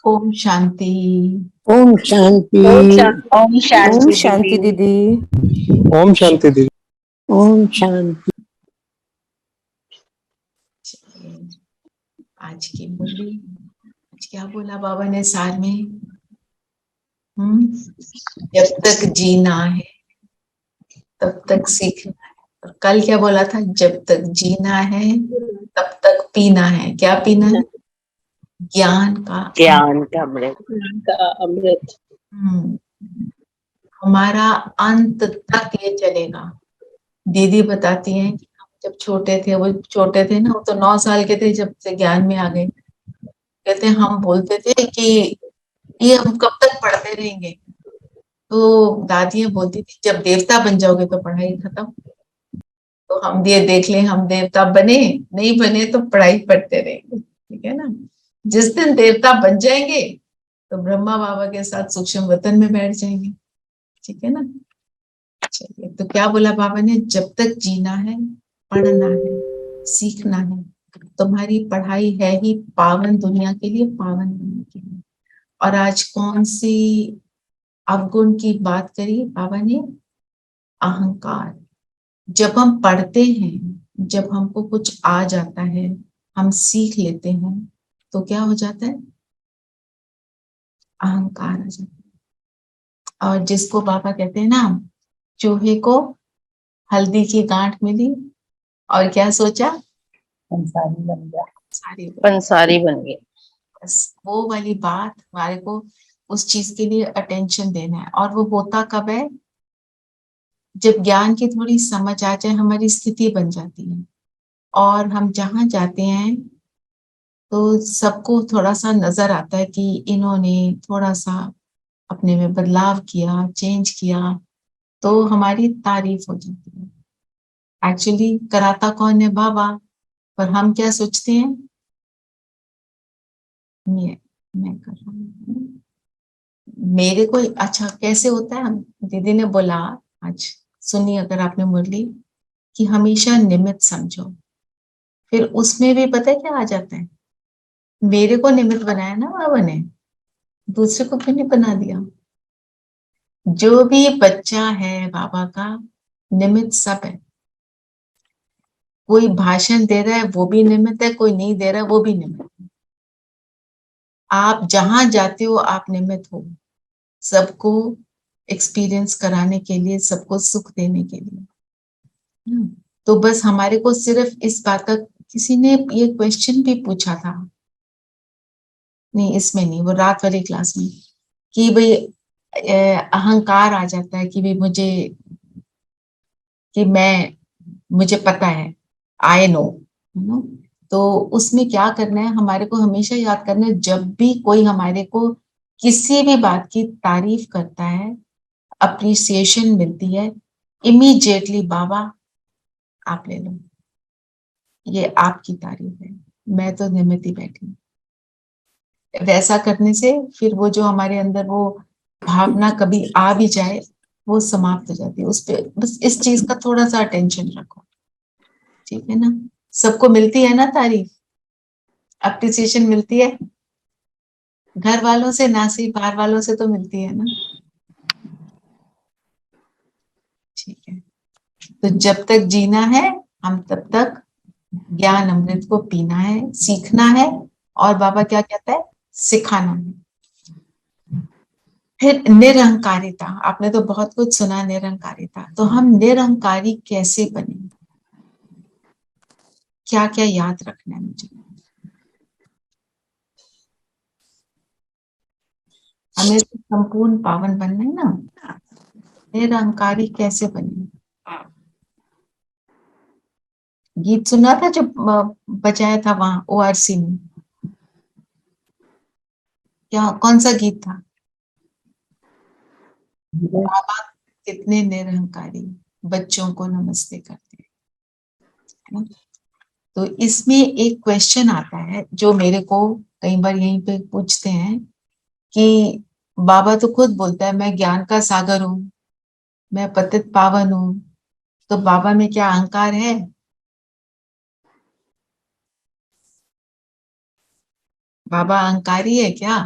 ओम शांति। ओम शांति। ओम शांति शांति दीदी। ओम शांति दीदी। ओम शांति। आज की मुरली, आज क्या बोला बाबा ने सार में? जब तक जीना है तब तक सीखना है। और कल क्या बोला था? जब तक जीना है तब तक पीना है। क्या पीना है? ज्ञान का अमृत। हमारा अंत तक ये चलेगा। दीदी बताती हैं कि हम जब छोटे थे, वो छोटे थे ना, वो तो 9 साल के थे जब से ज्ञान में आ गए। कहते हैं हम बोलते थे कि ये हम कब तक पढ़ते रहेंगे। तो दादियां बोलती थी जब देवता बन जाओगे तो पढ़ाई खत्म। तो हम ये देख लें, हम देवता बने नहीं बने तो पढ़ाई पढ़ते रहेंगे, ठीक है ना। जिस दिन देवता बन जाएंगे तो ब्रह्मा बाबा के साथ सूक्ष्म वतन में बैठ जाएंगे, ठीक है ना। चलिए, तो क्या बोला बाबा ने? जब तक जीना है, पढ़ना है, सीखना है। तुम्हारी पढ़ाई है ही पावन दुनिया के लिए, पावन बनने के लिए। और आज कौन सी अवगुण की बात करी बाबा ने? अहंकार। जब हम पढ़ते हैं, जब हमको कुछ आ जाता है, हम सीख लेते हैं, तो क्या हो जाता है? अहंकार आ जाता है। और जिसको बाबा कहते हैं ना, चूहे को हल्दी की गांठ मिली और क्या सोचा? पंसारी बन गया। पंसारी बन गया। बस वो वाली बात हमारे को उस चीज के लिए अटेंशन देना है। और वो होता कब है? जब ज्ञान की थोड़ी समझ आ जाए, हमारी स्थिति बन जाती है और हम जहां जाते हैं तो सबको थोड़ा सा नजर आता है कि इन्होंने थोड़ा सा अपने में बदलाव किया, चेंज किया, तो हमारी तारीफ हो जाती है। एक्चुअली कराता कौन है? बाबा। पर हम क्या सोचते हैं? मैं कर रहा हूँ, मेरे को अच्छा कैसे होता है। हम दीदी ने बोला आज, सुनिए अगर आपने मुरली, कि हमेशा निमित्त समझो। फिर उसमें भी पता है क्या आ जाता है? मेरे को निमित्त बनाया ना बाबा ने, दूसरे को क्यों नहीं बना दिया? जो भी बच्चा है बाबा का, निमित्त सब है। कोई भाषण दे रहा है वो भी निमित्त है, कोई नहीं दे रहा है वो भी निमित्त है। आप जहां जाते हो आप निमित्त हो, सबको एक्सपीरियंस कराने के लिए, सबको सुख देने के लिए। तो बस हमारे को सिर्फ इस बात का, किसी ने ये क्वेश्चन भी पूछा था, नहीं इसमें नहीं, वो रात वाली क्लास में, कि भाई अहंकार आ जाता है कि भाई मुझे पता है, आई नो, नो। तो उसमें क्या करना है? हमारे को हमेशा याद करना है, जब भी कोई हमारे को किसी भी बात की तारीफ करता है, अप्रिसिएशन मिलती है, इमीडिएटली बाबा आप ले लो, ये आपकी तारीफ है, मैं तो निमित्त ही बैठी। वैसा करने से फिर वो जो हमारे अंदर वो भावना कभी आ भी जाए, वो समाप्त हो जाती है। उस पे बस इस चीज का थोड़ा सा अटेंशन रखो, ठीक है ना। सबको मिलती है ना तारीफ, अप्रिसिएशन मिलती है, घर वालों से ना सही, बाहर वालों से तो मिलती है ना, ठीक है। तो जब तक जीना है, हम तब तक ज्ञान अमृत को पीना है, सीखना है। और बाबा क्या कहता है? सिखाना है। फिर निरहंकारिता, आपने तो बहुत कुछ सुना निरहंकारिता। तो हम निरहंकारी कैसे बने? क्या क्या याद रखना है मुझे? हमें तो संपूर्ण पावन बनना है ना। निरहंकारी कैसे बने? गीत सुना था जो बजाया था वहां ओआरसी में, क्या कौन सा गीत था? बाबा कितने निरहंकारी बच्चों को नमस्ते करते हैं। तो इसमें एक क्वेश्चन आता है जो मेरे को कई बार यहीं पे पूछते हैं कि बाबा तो खुद बोलता है मैं ज्ञान का सागर हूं, मैं पतित पावन हूं, तो बाबा में क्या अहंकार है? बाबा अहंकारी है क्या?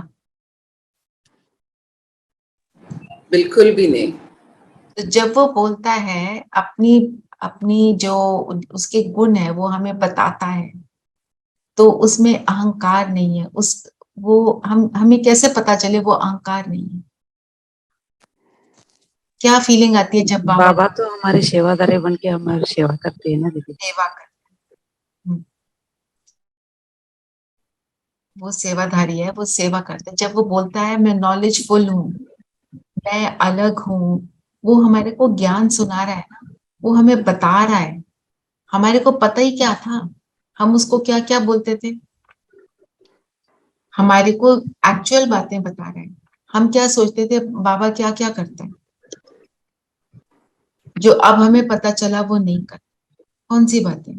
बिल्कुल भी नहीं। तो जब वो बोलता है अपनी अपनी जो उसके गुण है वो हमें बताता है, तो उसमें अहंकार नहीं है। उस वो हमें कैसे पता चले वो अहंकार नहीं है? क्या फीलिंग आती है जब बाबा बाबा तो हमारे सेवादारी बन के हमारी सेवा करते हैं ना दीदी। सेवा करते हैं? वो सेवाधारी है, वो सेवा करते हैं। जब वो बोलता है मैं नॉलेजफुल हूँ, मैं अलग हूँ, वो हमारे को ज्ञान सुना रहा है ना, वो हमें बता रहा है। हमारे को पता ही क्या था, हम उसको क्या क्या बोलते थे, हमारे को एक्चुअल बातें बता रहे हैं। हम क्या सोचते थे बाबा क्या क्या करते हैं, जो अब हमें पता चला वो नहीं करते। कौन सी बातें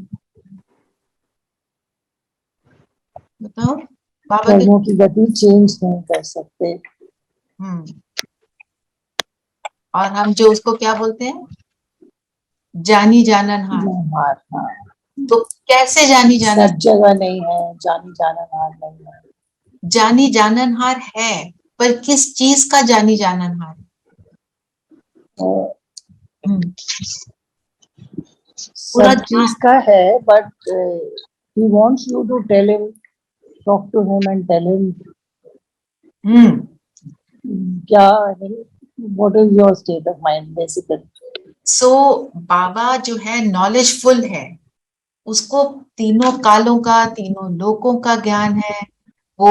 बताओ? बाबा के कर्मों की गति चेंज नहीं कर सकते। और हम जो उसको क्या बोलते हैं, जानी जानन हार। हार, हाँ। तो कैसे जानी जानन? सब जगह नहीं है, जानी जानन हार नहीं है। जानी जानन हार है, पर किस चीज का जानी जानन हार? पूरा सब चीज का है, but he wants you to tell him, talk to him and tell him क्या है, what is your state of mind basically. सो बाबा जो है नॉलेजफुल है, उसको तीनों कालों का, तीनों लोकों का ज्ञान है। वो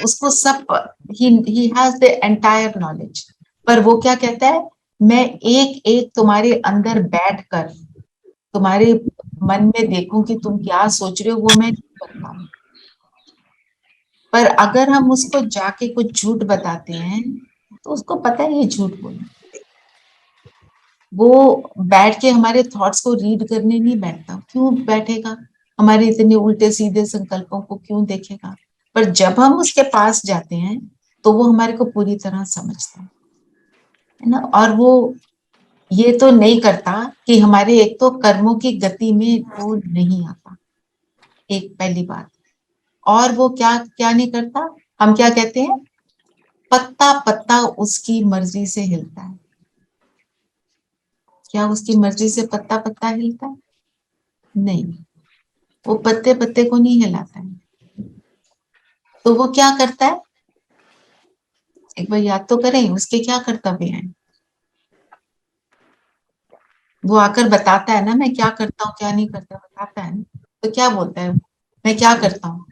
उसको सब he has the entire knowledge। पर वो क्या कहता है, मैं एक एक तुम्हारे अंदर बैठकर तुम्हारे मन में देखूं कि तुम क्या सोच रहे हो, वो मैं नहीं करता हूं। पर अगर हम उसको जाके कुछ झूठ बताते हैं तो उसको पता है ये झूठ बोल, वो बैठ के हमारे थॉट्स को रीड करने नहीं बैठता। क्यों बैठेगा? हमारे इतने उल्टे सीधे संकल्पों को क्यों देखेगा? पर जब हम उसके पास जाते हैं तो वो हमारे को पूरी तरह समझता है ना। और वो ये तो नहीं करता कि हमारे एक तो कर्मों की गति में वो नहीं आता, एक पहली बात। और वो क्या क्या नहीं करता, हम क्या कहते हैं, पत्ता पत्ता उसकी मर्जी से हिलता है। क्या उसकी मर्जी से पत्ता पत्ता हिलता है? नहीं, वो पत्ते पत्ते को नहीं हिलाता है। तो वो क्या करता है, एक बार याद तो करें उसके क्या कर्तव्य हैं। वो आकर बताता है ना मैं क्या करता हूँ क्या नहीं करता, बताता है ना। तो क्या बोलता है, मैं क्या करता हूँ?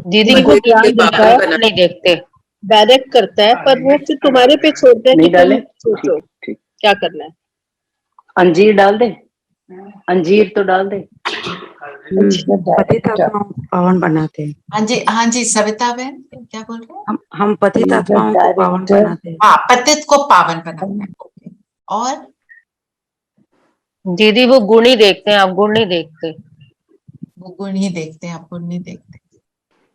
दीदी वो वो ध्यान नहीं देता है, नहीं देखते। डायरेक्ट करता है, पर वो फिर तुम्हारे पे छोड़ता है कि तुम सोचो ठीक। क्या करना है। अंजीर डाल दे, अंजीर तो डाल दे। पतित आत्माओं को पावन बनाते हैं। हाँ जी सविता बहन क्या बोल रहे हैं? हम पतित आत्माओं को पावन बनाते हैं। हाँ, पतित को पावन बनाते हैं। ओके। और दीदी वो गुण ही देखते हैं, आप गुण नहीं देखते। वो गुण ही देखते हैं, आप गुण नहीं देखते।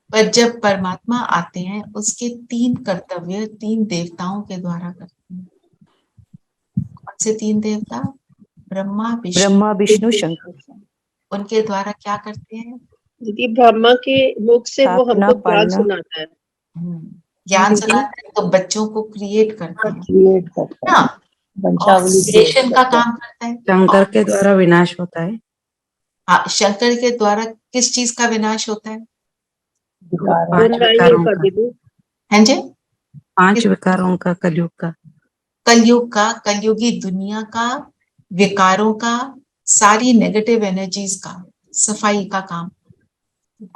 पर जब परमात्मा आते हैं उसके 3 कर्तव्य 3 देवताओं के द्वारा करते हैं। कौन से 3 देवता? ब्रह्मा विष्णु शंकर। उनके द्वारा क्या करते हैं? दीदी ब्रह्मा के मुख से वो स्थापना, हमको ज्ञान पालना। सुनाता है। ज्ञान सुनाते हैं, तो बच्चों को क्रिएट करते हैं क्रिएट करता ना, है, और वंशावली क्रिएशन का काम करता है। शंकर के द्वारा विनाश होता है। हाँ, शंकर के द्वारा किस चीज का विनाश होता है? पांच बुराइयों विकारों का का, दीदी, हाँ जी, 5 विकारों का, कलयुग का, कलयुग का, कलयुगी दुनिया का, विकारों का, सारी नेगेटिव एनर्जीज का सफाई का काम।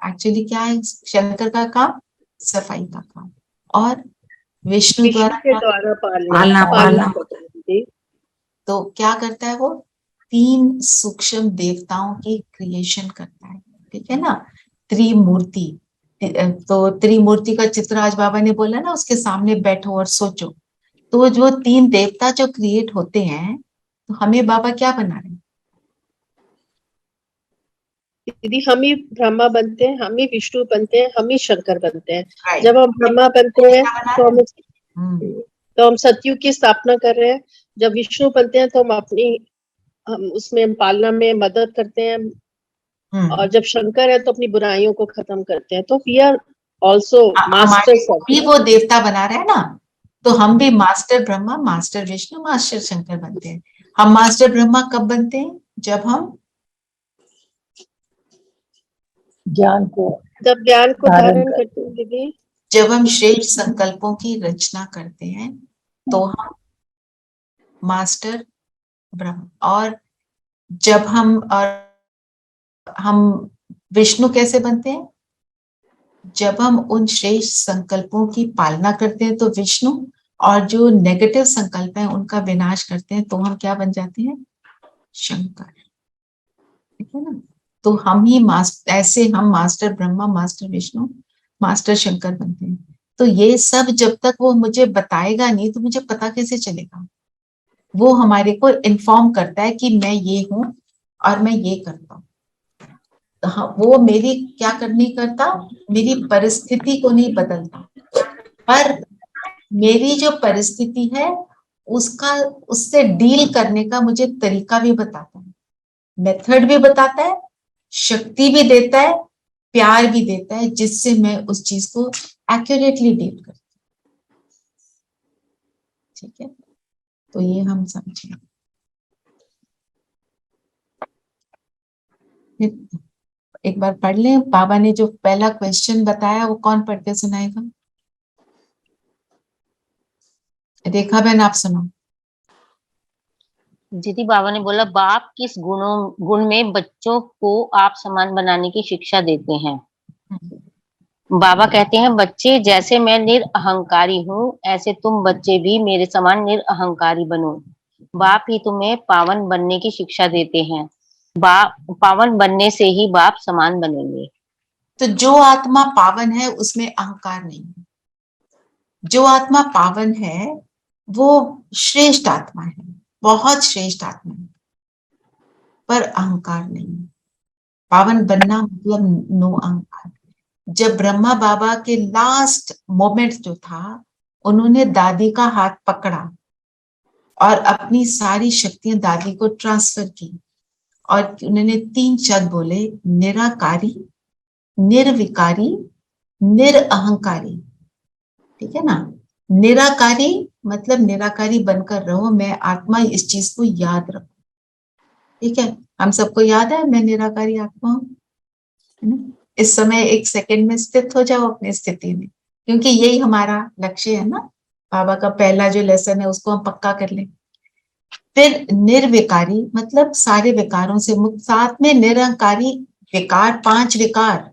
एक्चुअली क्या है शंकर का काम? सफाई का काम। और विष्णु विष्णु द्वारा के क्या? द्वारा पालना पालना होता है दीदी। तो क्या करता है वो? 3 सूक्ष्म देवताओं की क्रिएशन करता है, ठीक है ना। त्रिमूर्ति, तो त्रिमूर्ति का चित्र आज बाबा ने बोला ना, उसके सामने बैठो और सोचो। तो जो 3 देवता जो क्रिएट होते हैं, तो हमें बाबा क्या बना रहे हैं? दीदी हम ही ब्रह्मा बनते हैं, हम ही विष्णु बनते हैं, हम ही शंकर बनते हैं। Right. जब हम ब्रह्मा बनते हैं क्या बना तो रहे हैं? हम सतयुग की स्थापना कर रहे हैं। जब विष्णु बनते हैं तो हम उसमें पालना में मदद करते हैं। और जब शंकर है तो अपनी बुराइयों को खत्म करते हैं। तो वी आर also हमारे masters को of भी वो देवता बना रहा है ना, तो हम भी master Brahma, master Vishnu, master Shankar बनते हैं। हम मास्टर ब्रह्मा कब बनते हैं? जब हम ज्ञान को जब ज्ञान को धारण धारण कर करते हैं दीदी। जब हम श्रेष्ठ संकल्पों की रचना करते हैं तो हम मास्टर ब्रह्म। और जब हम विष्णु कैसे बनते हैं? जब हम उन श्रेष्ठ संकल्पों की पालना करते हैं तो विष्णु, और जो नेगेटिव संकल्प है उनका विनाश करते हैं तो हम क्या बन जाते हैं? शंकर। ठीक है ना? तो हम ही ऐसे हम master Brahma, master Vishnu, master Shankar बनते हैं। तो ये सब जब तक वो मुझे बताएगा नहीं तो मुझे पता कैसे चलेगा? वो हमारे को इन्फॉर्म करता है कि मैं ये हूं और मैं ये करता हूँ। तो हाँ, वो मेरी क्या करनी करता? मेरी परिस्थिति को नहीं बदलता, पर मेरी जो परिस्थिति है उससे डील करने का मुझे तरीका भी बताता है, मेथड भी बताता है, शक्ति भी देता है, प्यार भी देता है, जिससे मैं उस चीज को एक्यूरेटली डील करती हूँ। ठीक है, तो ये हम समझें। एक बार पढ़ लें। बाबा ने जो पहला क्वेश्चन बताया वो कौन पढ़ के सुनाएगा? रेखा बहन आप सुनो। दीदी बाबा ने बोला, बाप किस गुण में बच्चों को आप समान बनाने की शिक्षा देते हैं? बाबा कहते हैं, बच्चे जैसे मैं निरअहंकारी हूँ ऐसे तुम बच्चे भी मेरे समान निरअहंकारी बनो। बाप ही तुम्हें पावन बनने की शिक्षा देते हैं। पावन बनने से ही बाप समान बनेंगे। तो जो आत्मा पावन है उसमें अहंकार नहीं है। जो आत्मा पावन है वो श्रेष्ठ आत्मा है, बहुत श्रेष्ठ आत्मा है, पर अहंकार नहीं है। पावन बनना मतलब नो अहंकार। जब ब्रह्मा बाबा के लास्ट मोमेंट जो था, उन्होंने दादी का हाथ पकड़ा और अपनी सारी शक्तियां दादी को ट्रांसफर की और उन्होंने 3 शब्द बोले, निराकारी, निर्विकारी, निरअहंकारी। ठीक है ना? निराकारी मतलब निराकारी बनकर रहो, मैं आत्मा, इस चीज को याद रखो। ठीक है, हम सबको याद है मैं निराकारी आत्मा हूं, है ना? इस समय एक सेकंड में स्थित हो जाओ अपनी स्थिति में, क्योंकि यही हमारा लक्ष्य है ना। बाबा का पहला जो लेसन है उसको हम पक्का कर लें। फिर निर्विकारी मतलब सारे विकारों से मुक्त, साथ में निरअहंकारी। विकार 5 विकार,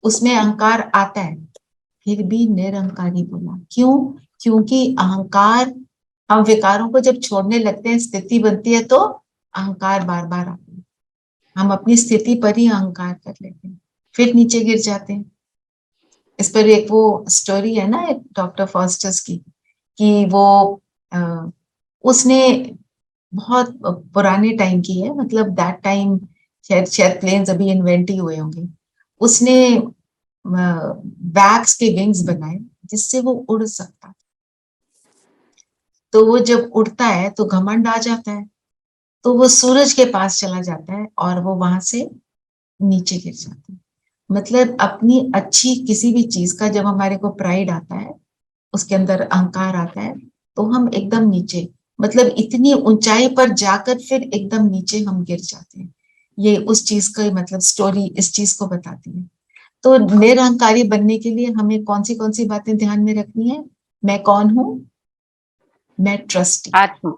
उसमें अहंकार आता है, फिर भी निरअहंकारी बोला। क्यों? क्योंकि अहंकार, हम विकारों को जब छोड़ने लगते हैं, स्थिति बनती है तो अहंकार बार बार आता है। हम अपनी स्थिति पर ही अहंकार कर लेते हैं, फिर नीचे गिर जाते हैं। इस पर एक वो स्टोरी है ना, एक डॉक्टर फॉस्टर्स की, कि वो उसने बहुत पुराने टाइम की है, मतलब दैट टाइम शायद प्लेन्स अभी इन्वेंट ही हुए होंगे। उसने बैग्स के विंग्स बनाए जिससे वो उड़ सकता। तो वो जब उड़ता है तो घमंड आ जाता है, तो वो सूरज के पास चला जाता है और वो वहां से नीचे गिर जाता है। मतलब अपनी अच्छी किसी भी चीज का जब हमारे को प्राइड आता है, उसके अंदर अहंकार आता है, तो हम एकदम नीचे, मतलब इतनी ऊंचाई पर जाकर फिर एकदम नीचे हम गिर जाते हैं। ये उस चीज का मतलब स्टोरी इस चीज को बताती है। तो निरअहंकारी बनने के लिए हमें कौन सी बातें ध्यान में रखनी है? मैं कौन हूं? मैं ट्रस्टी आत्मा।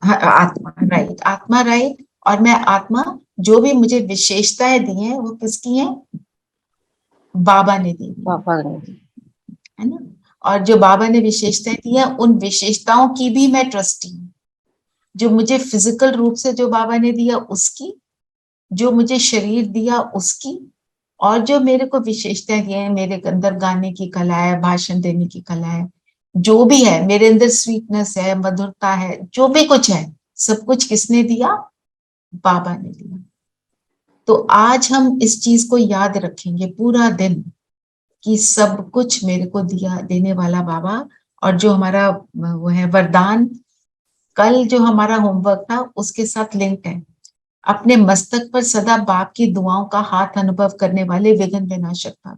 आत्मा, राइट, आत्मा, राइट। और मैं आत्मा, जो भी मुझे विशेषताएं दी हैं वो किसकी हैं? बाबा ने दी है ना। और जो बाबा ने विशेषताएं दी है, उन विशेषताओं की भी मैं ट्रस्टी हूँ। जो मुझे फिजिकल रूप से जो बाबा ने दिया उसकी, जो मुझे शरीर दिया उसकी, और जो मेरे को विशेषताएं दी है, मेरे अंदर गाने की कला है, भाषण देने की कला है, जो भी है मेरे अंदर, स्वीटनेस है, मधुरता है, जो भी कुछ है, सब कुछ किसने दिया? बाबा ने दिया। तो आज हम इस चीज को याद रखेंगे पूरा दिन कि सब कुछ मेरे को दिया देने वाला बाबा। और जो हमारा वो है वरदान, कल जो हमारा होमवर्क था उसके साथ लिंक है। अपने मस्तक पर सदा बाप की दुआओं का हाथ अनुभव करने वाले विघ्न विनाशक था।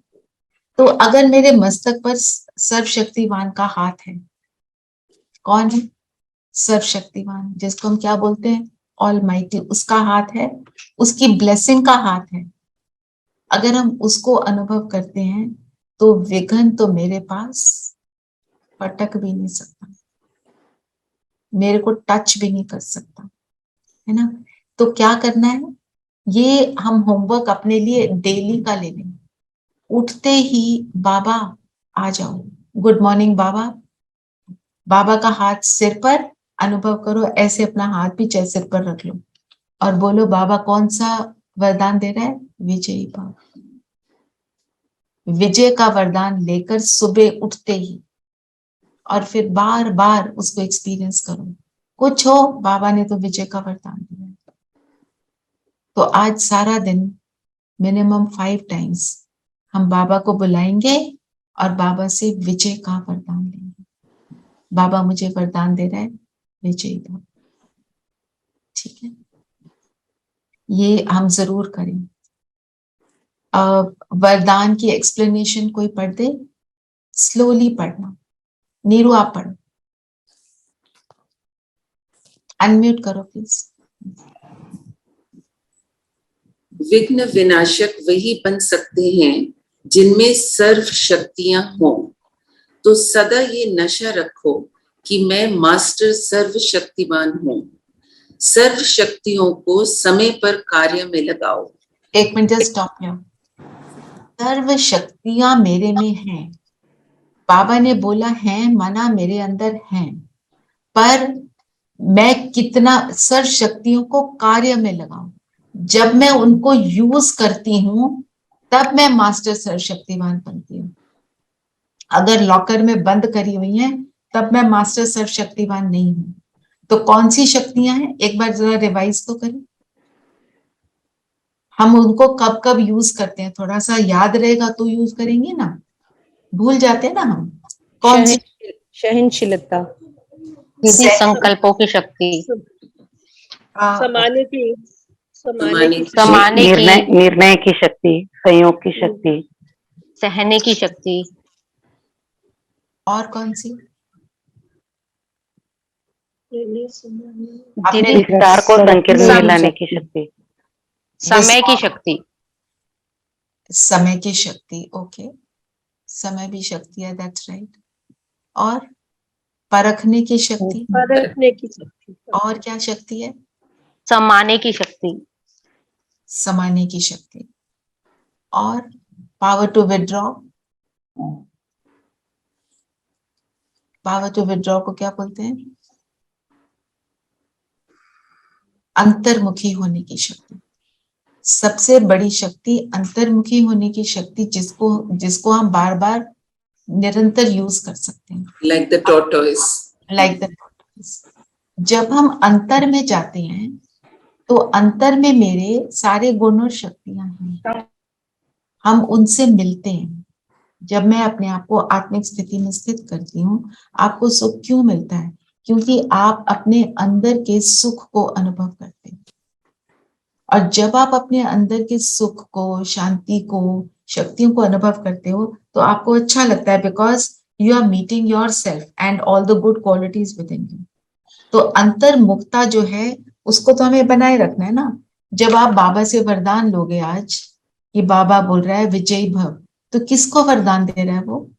तो अगर मेरे मस्तक पर सर्वशक्तिवान का हाथ है, कौन है सर्वशक्तिवान, जिसको हम क्या बोलते हैं, ऑलमाइटी, उसका हाथ है, उसकी ब्लेसिंग का हाथ है, अगर हम उसको अनुभव करते हैं तो विघ्न तो मेरे पास पटक भी नहीं सकता, मेरे को टच भी नहीं कर सकता, है ना। तो क्या करना है, ये हम होमवर्क अपने लिए डेली का ले लें। उठते ही बाबा आ जाओ, गुड मॉर्निंग बाबा, बाबा का हाथ सिर पर अनुभव करो, ऐसे अपना हाथ भी चाहे सिर पर रख लो और बोलो बाबा कौन सा वरदान दे रहा है, विजयी भाव, विजय का वरदान लेकर सुबह उठते ही, और फिर बार बार उसको एक्सपीरियंस करो, कुछ हो बाबा ने तो विजय का वरदान दिया। तो आज सारा दिन मिनिमम 5 टाइम्स हम बाबा को बुलाएंगे और बाबा से विजय का वरदान लेंगे। बाबा मुझे वरदान दे रहा है विजयी भव, ठीक है, ये हम जरूर करें। वरदान की एक्सप्लेनेशन कोई पढ़ दे, स्लोली पढ़ना। नीरू आप पढ़ो, अनम्यूट करो प्लीज। विघ्न विनाशक वही बन सकते हैं जिनमें सर्व शक्तियां हों। तो सदा ये नशा रखो कि मैं मास्टर सर्वशक्तिमान हूँ। सर्व शक्तियों को समय पर कार्य में लगाओ। एक मिनट, जस्ट स्टॉप हियर। सर्व शक्तियां मेरे में हैं, बाबा ने बोला है, माना मेरे अंदर हैं, पर मैं कितना सर्व शक्तियों को कार्य में लगाऊं। जब मैं उनको यूज करती हूँ तब मैं मास्टर सर्वशक्तिवान बनती हूँ। अगर लॉकर में बंद करी हुई हैं तब मैं मास्टर सर्वशक्तिवान नहीं हूं। तो कौन सी शक्तियां हैं, एक बार जरा रिवाइज तो करें। हम उनको कब कब यूज करते हैं, थोड़ा सा याद रहेगा तो यूज करेंगे ना, भूल जाते हैं ना हम। कौन सी? सहनशीलता, दीदी संकल्पों की शक्ति, समाने की समाने निर्णय की, निर्णय की शक्ति, संयोग की शक्ति, सहने की शक्ति, और कौन सी? दीदी विस्तार को संकीर्ण में लाने की शक्ति, समय की शक्ति, समय की शक्ति, ओके, समय भी शक्ति है, दैट्स राइट। और परखने की शक्ति, परखने की शक्ति, और क्या शक्ति है? समाने की शक्ति, समाने की शक्ति, और power to withdraw. Power to withdraw को क्या बोलते हैं? अंतर्मुखी होने की शक्ति। सबसे बड़ी शक्ति अंतर्मुखी होने की शक्ति, जिसको हम बार बार निरंतर यूज कर सकते हैं, like the tortoise. Like the tortoise. जब हम अंतर में जाते हैं तो अंतर में मेरे सारे गुण और शक्तियां हैं, हम उनसे मिलते हैं। जब मैं अपने आप को आत्मिक स्थिति में स्थित करती हूँ, आपको सुख क्यों मिलता है? क्योंकि आप अपने अंदर के सुख को अनुभव करते हैं। और जब आप अपने अंदर के सुख को, शांति को, शक्तियों को अनुभव करते हो तो आपको अच्छा लगता है, because you are meeting yourself and all the good qualities within you. तो अंतर्मुखता जो है उसको तो हमें बनाए रखना है ना। जब आप बाबा से वरदान लोगे आज, कि बाबा बोल रहा है विजयी भव, तो किसको वरदान दे रहा है वो?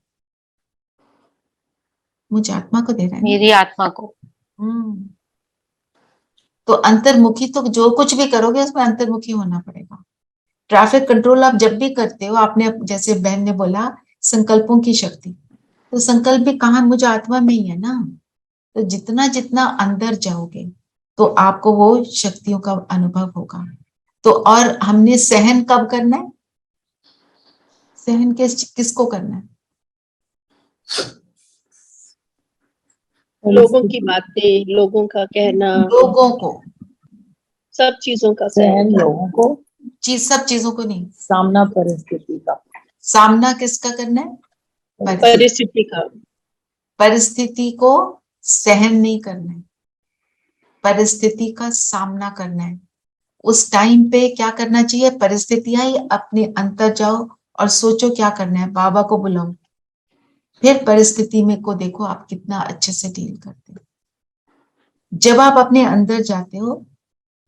मुझे आत्मा को दे रहा है, मेरी आत्मा को। तो अंतर्मुखी, तो जो कुछ भी करोगे उसमें अंतर्मुखी होना पड़ेगा। ट्रैफिक कंट्रोल आप जब भी करते हो, आपने जैसे बहन ने बोला संकल्पों की शक्ति, तो संकल्प भी कहाँ, मुझे आत्मा में ही है ना। तो जितना जितना अंदर जाओगे तो आपको वो शक्तियों का अनुभव होगा। तो और हमने सहन कब करना है? सहन किसको करना है? लोगों की बातें, लोगों का कहना, लोगों को, सब चीजों का सहन लोगों को, सब चीजों को नहीं, सामना परिस्थिति का। सामना किसका करना है? परिस्थिति का। परिस्थिति को सहन नहीं करना है, परिस्थिति का सामना करना है। उस टाइम पे क्या करना चाहिए? परिस्थितियां ही अपने अंतर जाओ और सोचो क्या करना है, बाबा को बुलाओ, फिर परिस्थिति में को देखो आप कितना अच्छे से डील करते हो। जब आप अपने अंदर जाते हो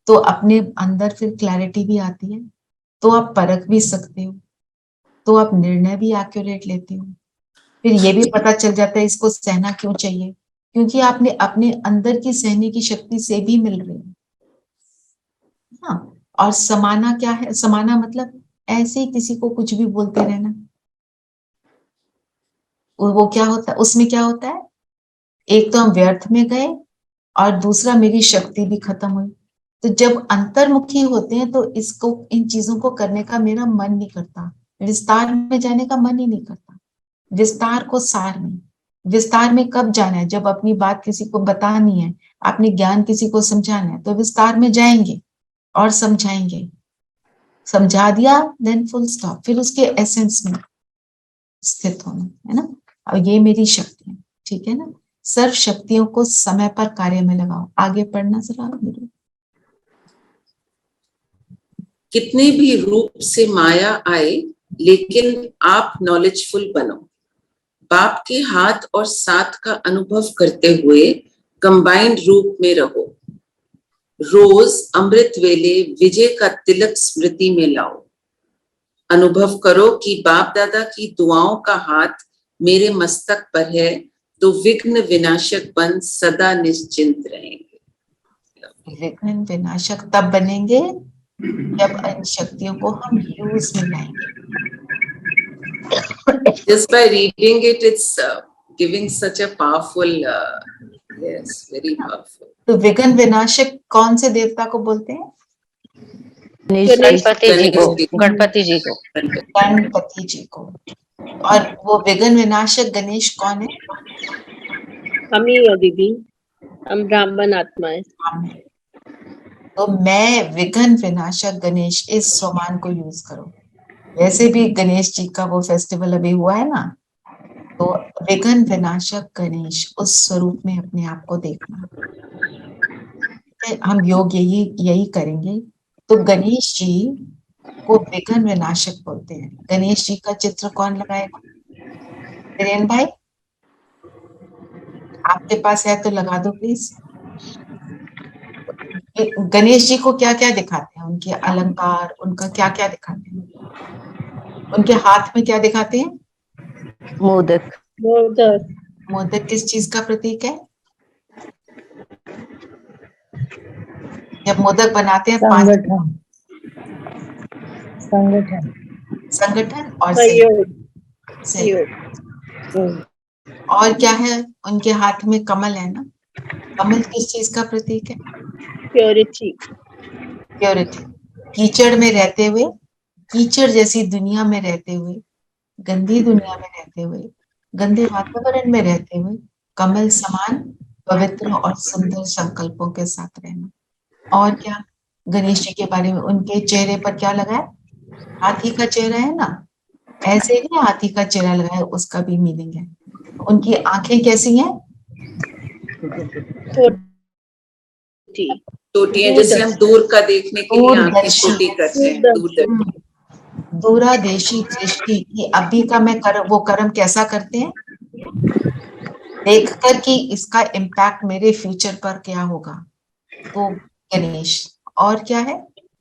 तो अपने अंदर फिर क्लैरिटी भी आती है, तो आप परख भी सकते हो, तो आप निर्णय भी एक्यूरेट लेते हो। फिर ये भी पता चल जाता है इसको सहना क्यों चाहिए, क्योंकि आपने अपने अंदर की सहने की शक्ति से भी मिल रही है। हाँ, और समाना क्या है? समाना मतलब ऐसे ही किसी को कुछ भी बोलते रहना। वो क्या होता है, उसमें क्या होता है, एक तो हम व्यर्थ में गए और दूसरा मेरी शक्ति भी खत्म हुई। तो जब अंतर्मुखी होते हैं तो इसको, इन चीजों को करने का मेरा मन नहीं करता, विस्तार में जाने का मन ही नहीं करता। विस्तार को सार में, विस्तार में कब जाना है? जब अपनी बात किसी को बतानी है, अपने ज्ञान किसी को समझाना है, तो विस्तार में जाएंगे और समझाएंगे। समझा दिया, देन फुल स्टॉप, फिर उसके एसेंस में स्थित होना, है ना। और ये मेरी शक्ति है, ठीक है ना। सर्व शक्तियों को समय पर कार्य में लगाओ। आगे पढ़ना जरा मेरे। कितने भी रूप से माया आए, लेकिन आप नॉलेजफुल बनो। बाप के हाथ और साथ का अनुभव करते हुए कंबाइंड रूप में रहो। रोज अमृत वेले विजय का तिलक स्मृति में लाओ। अनुभव करो कि बाप दादा की दुआओं का हाथ मेरे मस्तक पर है, तो विघ्न विनाशक बन सदा निश्चिंत रहेंगे। विघ्न विनाशक तब बनेंगे जब इन शक्तियों को हम यूज में लाएंगे। Just by reading it, it's giving such a powerful, yes, very powerful. तो विघ्न विनाशक कौन से देवता को बोलते हैं? गणपति जी को, गणेश जी को। गणपति जी को। गणपति जी को। और वो विघ्न विनाशक गणेश कौन है? हम ही है दीदी, हम ब्राह्मण आत्माएं। तो मैं विघ्न विनाशक गणेश, इस स्वमान को यूज करो। वैसे भी गणेश जी का वो फेस्टिवल अभी हुआ है ना, तो विघ्न विनाशक गणेश, उस स्वरूप में अपने आप को देखना। हम योग यही करेंगे। तो गणेश जी को विघ्न विनाशक बोलते हैं। गणेश जी का चित्र कौन लगाएगा? वीरेन भाई, आपके पास है तो लगा दो प्लीज। गणेश जी को क्या क्या दिखाते हैं? उनके अलंकार, उनका क्या क्या दिखाते हैं? उनके हाथ में क्या दिखाते हैं? मोदक। मोदक। मोदक किस चीज का प्रतीक है? जब मोदक बनाते हैं संगठन, संगठन, संगठन और सहयोग। सहयोग। और क्या है? उनके हाथ में कमल है ना। कमल किस चीज का प्रतीक है? प्योरिटी। प्योरिटी। कीचड़ में रहते हुए, कीचड़ जैसी दुनिया में रहते हुए, गंदी दुनिया में रहते हुए, गंदे वातावरण में रहते हुए, कमल समान पवित्र और सुंदर संकल्पों के साथ रहना। और क्या? गणेश जी के बारे में, उनके चेहरे पर क्या लगा है? हाथी का चेहरा है ना, ऐसे ही हाथी का चेहरा लगा है, उसका भी मीनिंग है। उनकी आंखें कैसी हैं? छोटी है, जैसे हम दूर का देखने के लिए आंखें छोटी करते हैं, दूरदर्शी। दूरदेशी दृष्टि की अभी का मैं वो कर्म कैसा करते हैं? देखकर कि इसका इम्पैक्ट मेरे फ्यूचर पर क्या होगा। तो गणेश। और क्या है?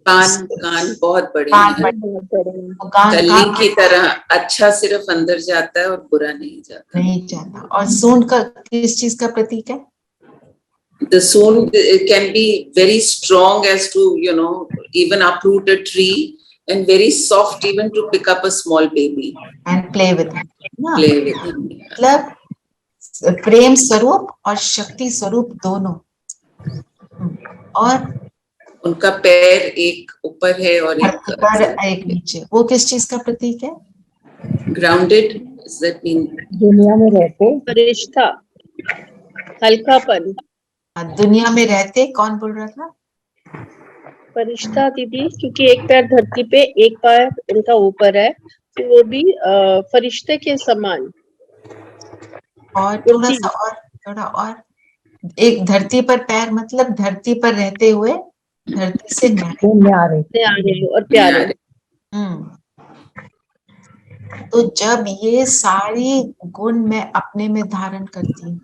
कान, कान बहुत बड़े कान हैं, कली की तरह। अच्छा सिर्फ अंदर जाता है और बुरा नहीं जाता। और सूंड का किस चीज का प्रतीक है? The sound can be very strong as to, you know, even uproot a tree, and very soft even to pick up a small baby and play with him. Play with him. मतलब प्रेम स्वरूप और शक्ति स्वरूप दोनों। और उनका पैर एक ऊपर है और एक नीचे। वो किस चीज का प्रतीक है? Grounded, does that mean? दुनिया में रहते, फरिश्ता, हल्कापन। दुनिया में रहते, कौन बोल रहा था? फरिश्ता दीदी, क्योंकि एक पैर धरती पे, एक पैर उनका ऊपर है, तो वो भी फरिश्ते के समान। और थोड़ा और एक धरती पर पैर, मतलब धरती पर रहते हुए धरती से न्यारे और प्यारे। तो जब ये सारी गुण मैं अपने में धारण करती हूँ,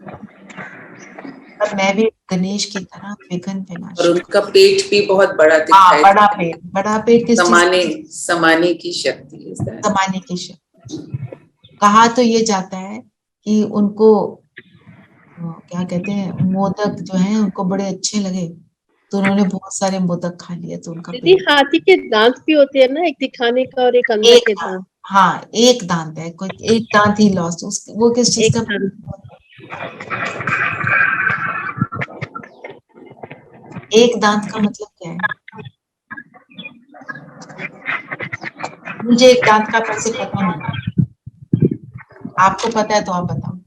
तब मैं भी गणेश की तरह विघ्न और विनाशक। उनका पेट भी बहुत बड़ा दिखाई बड़ा पेट किस चीज? समाने की शक्ति है। समाने की शक्ति। कहा तो ये जाता है कि उनको क्या कहते हैं, मोदक जो है उनको बड़े अच्छे लगे, तो उन्होंने बहुत सारे मोदक खा लिए, तो उनका दीदी पेट। हाथी के दांत भी होते हैं ना, एक दिखाने का और एक अंदर एक के दांत, दांत। हाँ एक दांत है, कोई एक दांत ही लॉस्ट, वो किस चीज एक का? दांत। एक दांत का मतलब क्या है? मुझे एक दांत का वैसे पता नहीं, आपको पता है तो आप बताओ।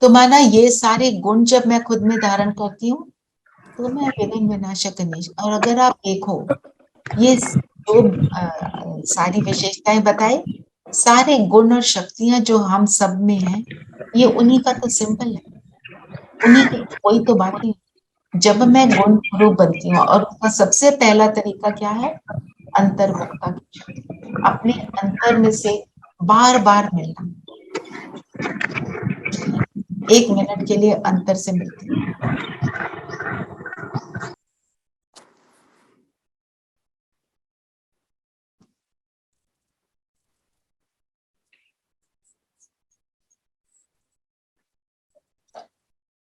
तो माना ये सारे गुण जब मैं खुद में धारण करती हूँ, तो मैं विघ्न विनाशक गणेश। और अगर आप देखो ये जो सारी विशेषताएं बताई, सारे गुण और शक्तियां जो हम सब में हैं, ये उन्हीं का तो सिंपल है, उन्हीं की कोई तो बात नहीं। जब मैं गुण रूप बनती हूँ, और उसका सबसे पहला तरीका क्या है? अंतर्मुखता की शक्ति, अपने अंतर में से बार बार मिलना। 1 मिनट के लिए अंतर से मिलती हूँ।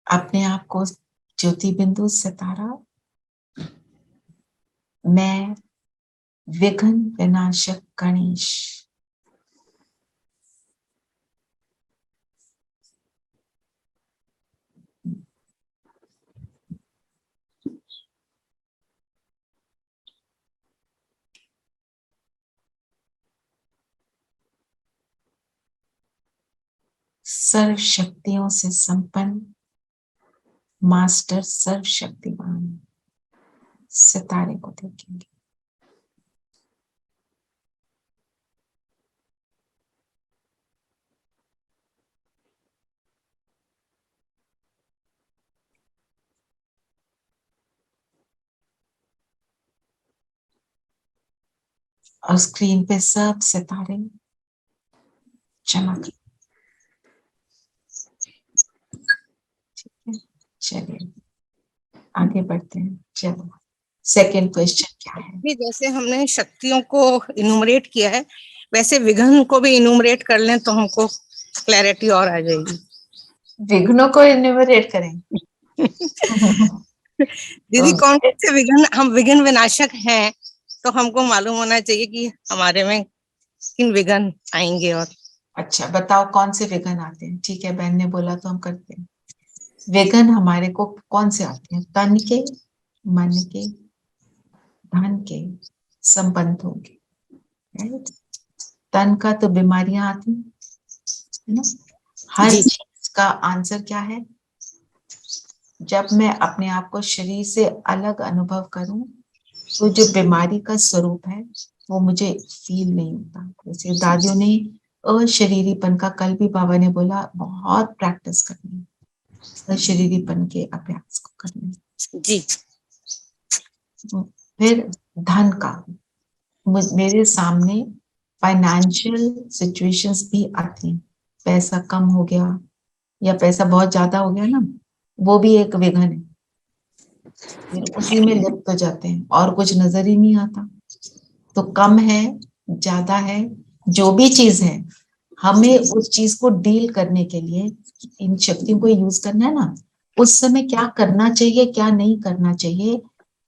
अपने आप को ज्योति बिंदु सितारा, मैं विघ्न विनाशक गणेश। सर्व शक्तियों से संपन्न मास्टर सर्वशक्तिमान सितारे को देखेंगे। और स्क्रीन पे सब सितारे चमक। ठीक है, चलिए आगे बढ़ते हैं। चलो सेकंड क्वेश्चन क्या है? भी जैसे हमने शक्तियों को इनुमरेट किया है, वैसे विघ्न को भी इनुमरेट कर लें तो हमको क्लैरिटी और आ जाएगी। विघ्नों को इन्यूमरेट करें? दीदी कौन से विघ्न, हम विघ्न विनाशक हैं तो हमको मालूम होना चाहिए कि हमारे में किन विघ्न आएंगे। और अच्छा बताओ कौन से विघ्न आते हैं? ठीक है, बहन ने बोला तो हम करते हैं। विघ्न हमारे को कौन से आते हैं? तन के, मन के, धन के, संबंधों के। राइट? तन का तो बीमारियां आती है ना। हर चीज का आंसर क्या है? जब मैं अपने आप को शरीर से अलग अनुभव करूं, तो जो बीमारी का स्वरूप है वो मुझे फील नहीं होता। जैसे दादियों ने अशरीरीपन का, कल भी बाबा ने बोला, बहुत प्रैक्टिस करनी है अशरीरीपन के अभ्यास को करने। जी। फिर धन का, मेरे सामने फाइनेंशियल सिचुएशंस भी आती हैं। पैसा कम हो गया या पैसा बहुत ज्यादा हो गया ना, वो भी एक विघ्न है। फिर उसी में लिप्त हो जाते हैं और कुछ नजर ही नहीं आता। तो कम है, ज्यादा है, जो भी चीज है, हमें उस चीज को डील करने के लिए इन शक्तियों को यूज करना है ना। उस समय क्या करना चाहिए, क्या नहीं करना चाहिए,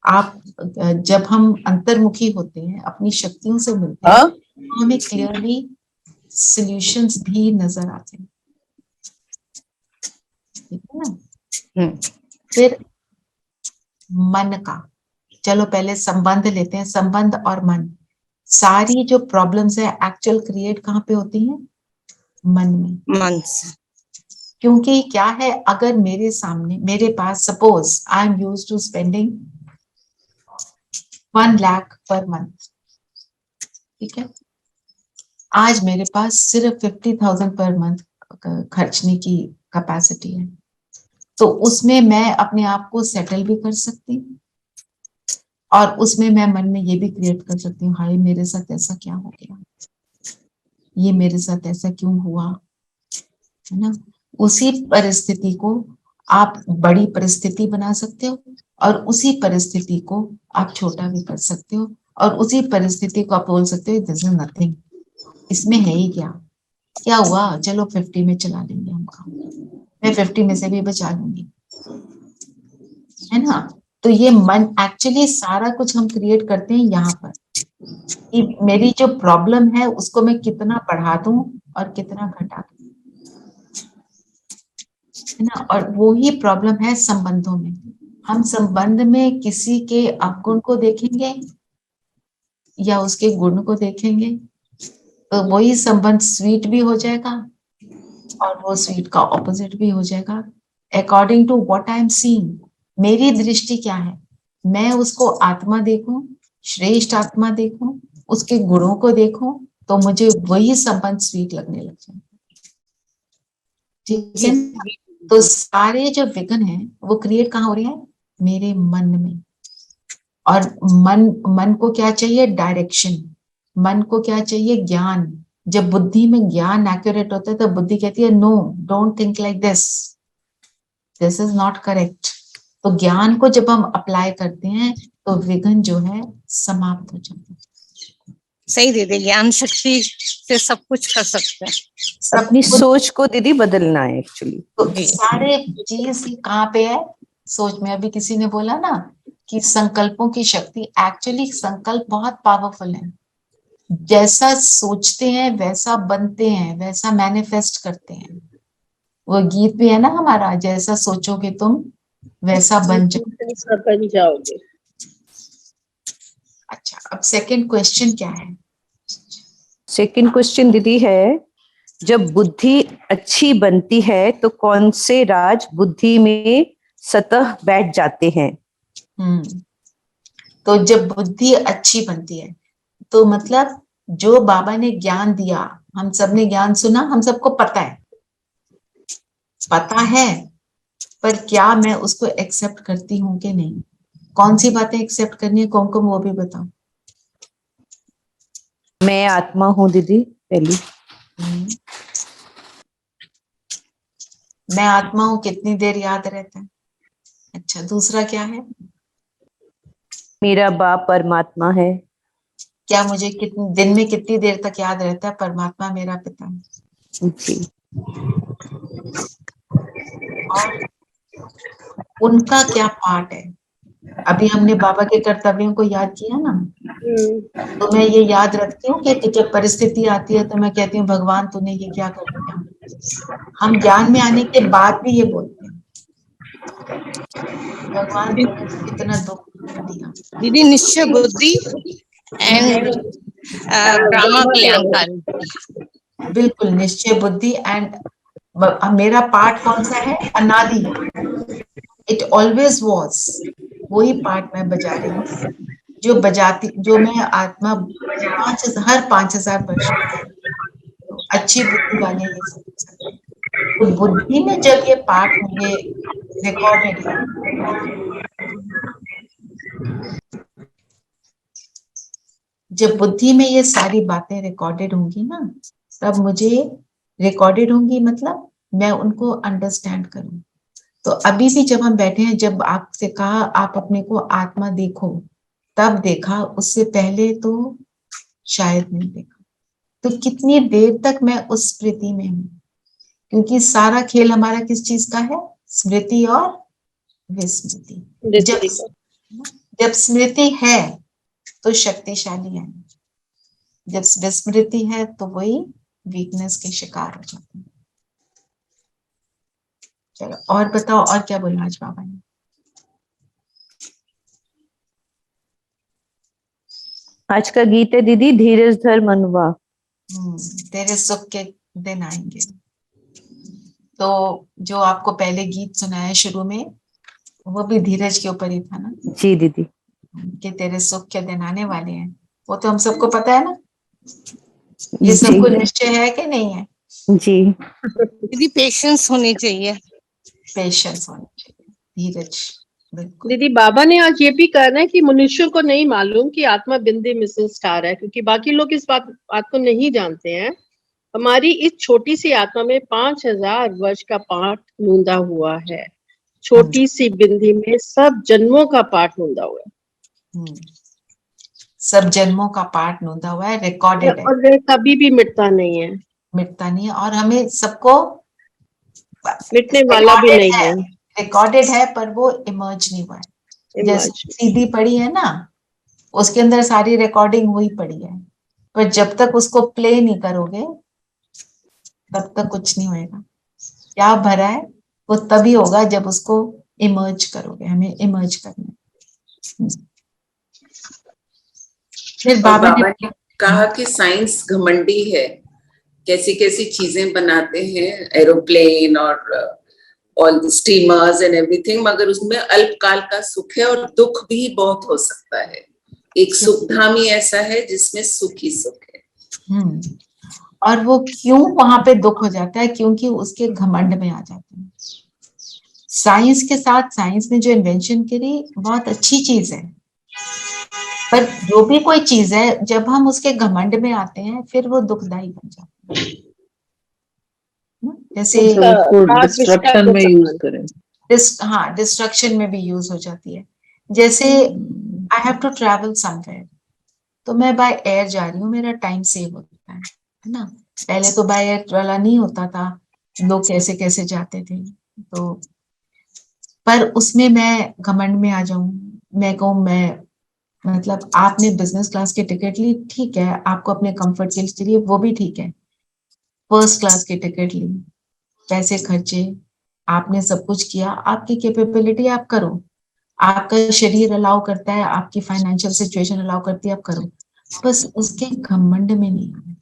आप जब हम अंतर्मुखी होते हैं, अपनी शक्तियों से मिलते हैं, तो हमें क्लियरली सॉल्यूशंस भी नजर आते हैं। ठीक है ना। फिर मन का, चलो पहले संबंध लेते हैं। संबंध और मन, सारी जो प्रॉब्लम्स है एक्चुअल क्रिएट कहाँ पे होती हैं? मन में। मन। क्योंकि क्या है, अगर मेरे सामने, मेरे पास, suppose I am used to spending 1 lakh per month, ठीक है, आज मेरे पास सिर्फ 50,000 पर मंथ खर्चने की कैपेसिटी है, तो उसमें मैं अपने आप को सेटल भी कर सकती हूँ, और उसमें मैं मन में ये भी क्रिएट कर सकती हूँ, हाय मेरे साथ ऐसा क्या हो गया। ये मेरे साथ ऐसा क्यों हुआ, है ना। उसी परिस्थिति को आप बड़ी परिस्थिति बना सकते हो और उसी परिस्थिति को आप छोटा भी कर सकते हो और उसी परिस्थिति को आप बोल सकते हो दिस इज नथिंग, इसमें है ही क्या, क्या हुआ, चलो 50 में चला लेंगे हम काम, मैं 50 में से भी बचा लूंगी, है ना। तो ये मन एक्चुअली सारा कुछ हम क्रिएट करते हैं यहाँ पर कि मेरी जो प्रॉब्लम है उसको मैं कितना बढ़ा दूं और कितना घटा दूं, है ना। और वो ही प्रॉब्लम है संबंधों में। हम संबंध में किसी के अवगुण को देखेंगे या उसके गुण को देखेंगे तो वही संबंध स्वीट भी हो जाएगा और वो स्वीट का ऑपोजिट भी हो जाएगा according to what I am seeing. मेरी दृष्टि क्या है, मैं उसको आत्मा देखूं, श्रेष्ठ आत्मा देखूं, उसके गुणों को देखूं तो मुझे वही संबंध स्वीट लगने लग जाए, ठीक है ना? तो सारे जो विघ्न है वो क्रिएट कहाँ हो रही है, मेरे मन में। और मन को क्या चाहिए, डायरेक्शन, मन को क्या चाहिए, ज्ञान। जब बुद्धि में ज्ञान एक्यूरेट होता है तो बुद्धि कहती है no, don't think like this, this is not correct. तो ज्ञान को जब हम अप्लाई करते हैं तो विघ्न जो है समाप्त हो जाता है। सही दीदी, ज्ञान शक्ति से सब कुछ कर सकते हैं। अपनी सोच को दीदी बदलना है एक्चुअली। तो सारे चीज कहाँ पे है, सोच में। अभी किसी ने बोला ना कि संकल्पों की शक्ति, एक्चुअली संकल्प बहुत पावरफुल है। जैसा सोचते हैं वैसा बनते हैं, वैसा मैनिफेस्ट करते हैं। वो गीत भी है ना हमारा, जैसा सोचोगे तुम वैसा बन जाओगे। अच्छा, अब सेकंड क्वेश्चन क्या है? सेकंड क्वेश्चन दीदी है, जब बुद्धि अच्छी बनती है तो कौन से राज बुद्धि में सतह बैठ जाते हैं? तो जब बुद्धि अच्छी बनती है तो मतलब जो बाबा ने ज्ञान दिया, हम सब ने ज्ञान सुना, हम सबको पता है, पर क्या मैं उसको एक्सेप्ट करती हूँ कि नहीं? कौन सी बातें एक्सेप्ट करनी है, कौन वो भी बताओ। मैं आत्मा हूँ दीदी पहली। मैं आत्मा हूँ कितनी देर याद रहता है? अच्छा, दूसरा क्या है? मेरा बाप परमात्मा है। क्या मुझे कितने दिन में कितनी देर तक याद रहता है परमात्मा मेरा पिता है? जी। और उनका क्या पार्ट है? अभी हमने बाबा के कर्तव्यों को याद किया ना, तो मैं ये याद रखती हूँ कि जब परिस्थिति आती है तो मैं कहती हूँ भगवान तूने ये क्या कर दिया। हम ज्ञान में आने के बाद भी ये बोलते हैं भगवान तूने कितना दुख दिया। दीदी निश्चय बुद्धि एंड ड्रामा कल्याणकारी। बिल्कुल, निश्चय बुद्धि एंड मेरा पार्ट कौन सा है, अनादि, इट ऑलवेज वॉज, वही पार्ट मैं बजा रही हूँ जो मैं आत्मा हर 5000 वर्ष तो अच्छी बुद्धि वाले ये सब सकते हैं। तो बुद्धि में जब ये पार्ट मुझे रिकॉर्डेड है, जब बुद्धि में ये सारी बातें रिकॉर्डेड होंगी ना, तब मुझे रिकॉर्डेड होंगी मतलब मैं उनको अंडरस्टैंड करूं। तो अभी भी जब हम बैठे हैं, जब आपसे कहा आप अपने को आत्मा देखो, तब देखा, उससे पहले तो शायद नहीं देखा। तो कितनी देर तक मैं उस स्मृति में हूँ, क्योंकि सारा खेल हमारा किस चीज का है, स्मृति और विस्मृति। जब स्मृति है तो शक्तिशाली है, जब विस्मृति है तो वही वीकनेस के शिकार हो जाते हैं। चलो और बताओ, और क्या बोला आज बाबा ने? आज का गीत है दीदी, धीरज धर मनुआ। तेरे सुख के दिन आएंगे। तो जो आपको पहले गीत सुनाया शुरू में, वो भी धीरज के ऊपर ही था ना? जी दीदी। कि तेरे सुख के दिन आने वाले हैं, वो तो हम सबको पता है ना। ये सबको निश्चय है कि नहीं है? जी दीदी पेशेंस होनी चाहिए, पेशेंस होनी चाहिए, धीरज। दीदी बाबा ने आज ये भी कहना है कि मनुष्यों को नहीं मालूम कि आत्मा बिंदी मिसिंग स्टार है, क्योंकि बाकी लोग इस बात को नहीं जानते हैं हमारी इस छोटी सी आत्मा में 5000 वर्ष का पाठ नूंदा हुआ है। छोटी सी बिंदी में सब जन्मों का पाठ नूंदा हुआ है। सब जन्मों का पाठ नूंदा हुआ है, रिकॉर्डेड है, और वह कभी भी मिटता नहीं है, मिटता नहीं है, और हमें सबको मिटने वाला भी नहीं है। रिकॉर्डेड है, पर वो इमर्ज नहीं हुआ है। जैसे सीडी पड़ी है ना, उसके अंदर सारी रिकॉर्डिंग हुई पड़ी है, पर जब तक उसको प्ले नहीं करोगे तब तक कुछ नहीं होएगा। क्या भरा है वो तभी होगा जब उसको इमर्ज करोगे। हमें इमर्ज करना है। फिर बाबा ने कहा कि साइंस घमंडी है, कैसी कैसी चीजें बनाते हैं, एरोप्लेन और ऑल स्टीमर्स एंड एवरीथिंग, मगर उसमें अल्पकाल का सुख है और दुख भी बहुत हो सकता है। एक सुखधाम ही ऐसा है जिसमें सुख ही सुख है। और वो क्यों वहां पे दुख हो जाता है? क्योंकि उसके घमंड में आ जाते हैं। साइंस के साथ, साइंस ने जो इन्वेंशन करी बहुत अच्छी चीज है, पर जो भी कोई चीज है जब हम उसके घमंड में आते हैं फिर वो दुखदाई बन जाता है। जैसे डिस्ट्रक्शन में यूज करें। हाँ, डिस्ट्रक्शन में भी यूज हो जाती है। जैसे I have to travel somewhere, तो मैं बाय एयर जा रही हूँ, मेरा टाइम सेव होता है ना। पहले तो बाय एयर वाला नहीं होता था, लोग कैसे कैसे जाते थे, तो पर उसमें मैं घमंड में आ जाऊं, मैं कहूँ मैं मतलब आपने बिजनेस क्लास की टिकट ली, ठीक है, आपको अपने कंफर्ट के लिए वो भी ठीक है। फर्स्ट क्लास की टिकट ली, पैसे खर्चे, आपने सब कुछ किया, आपकी कैपेबिलिटी आप करो, आपका शरीर अलाउ करता है, आपकी फाइनेंशियल सिचुएशन अलाउ करती है, आप करो, बस उसके घमंड में नहीं आना।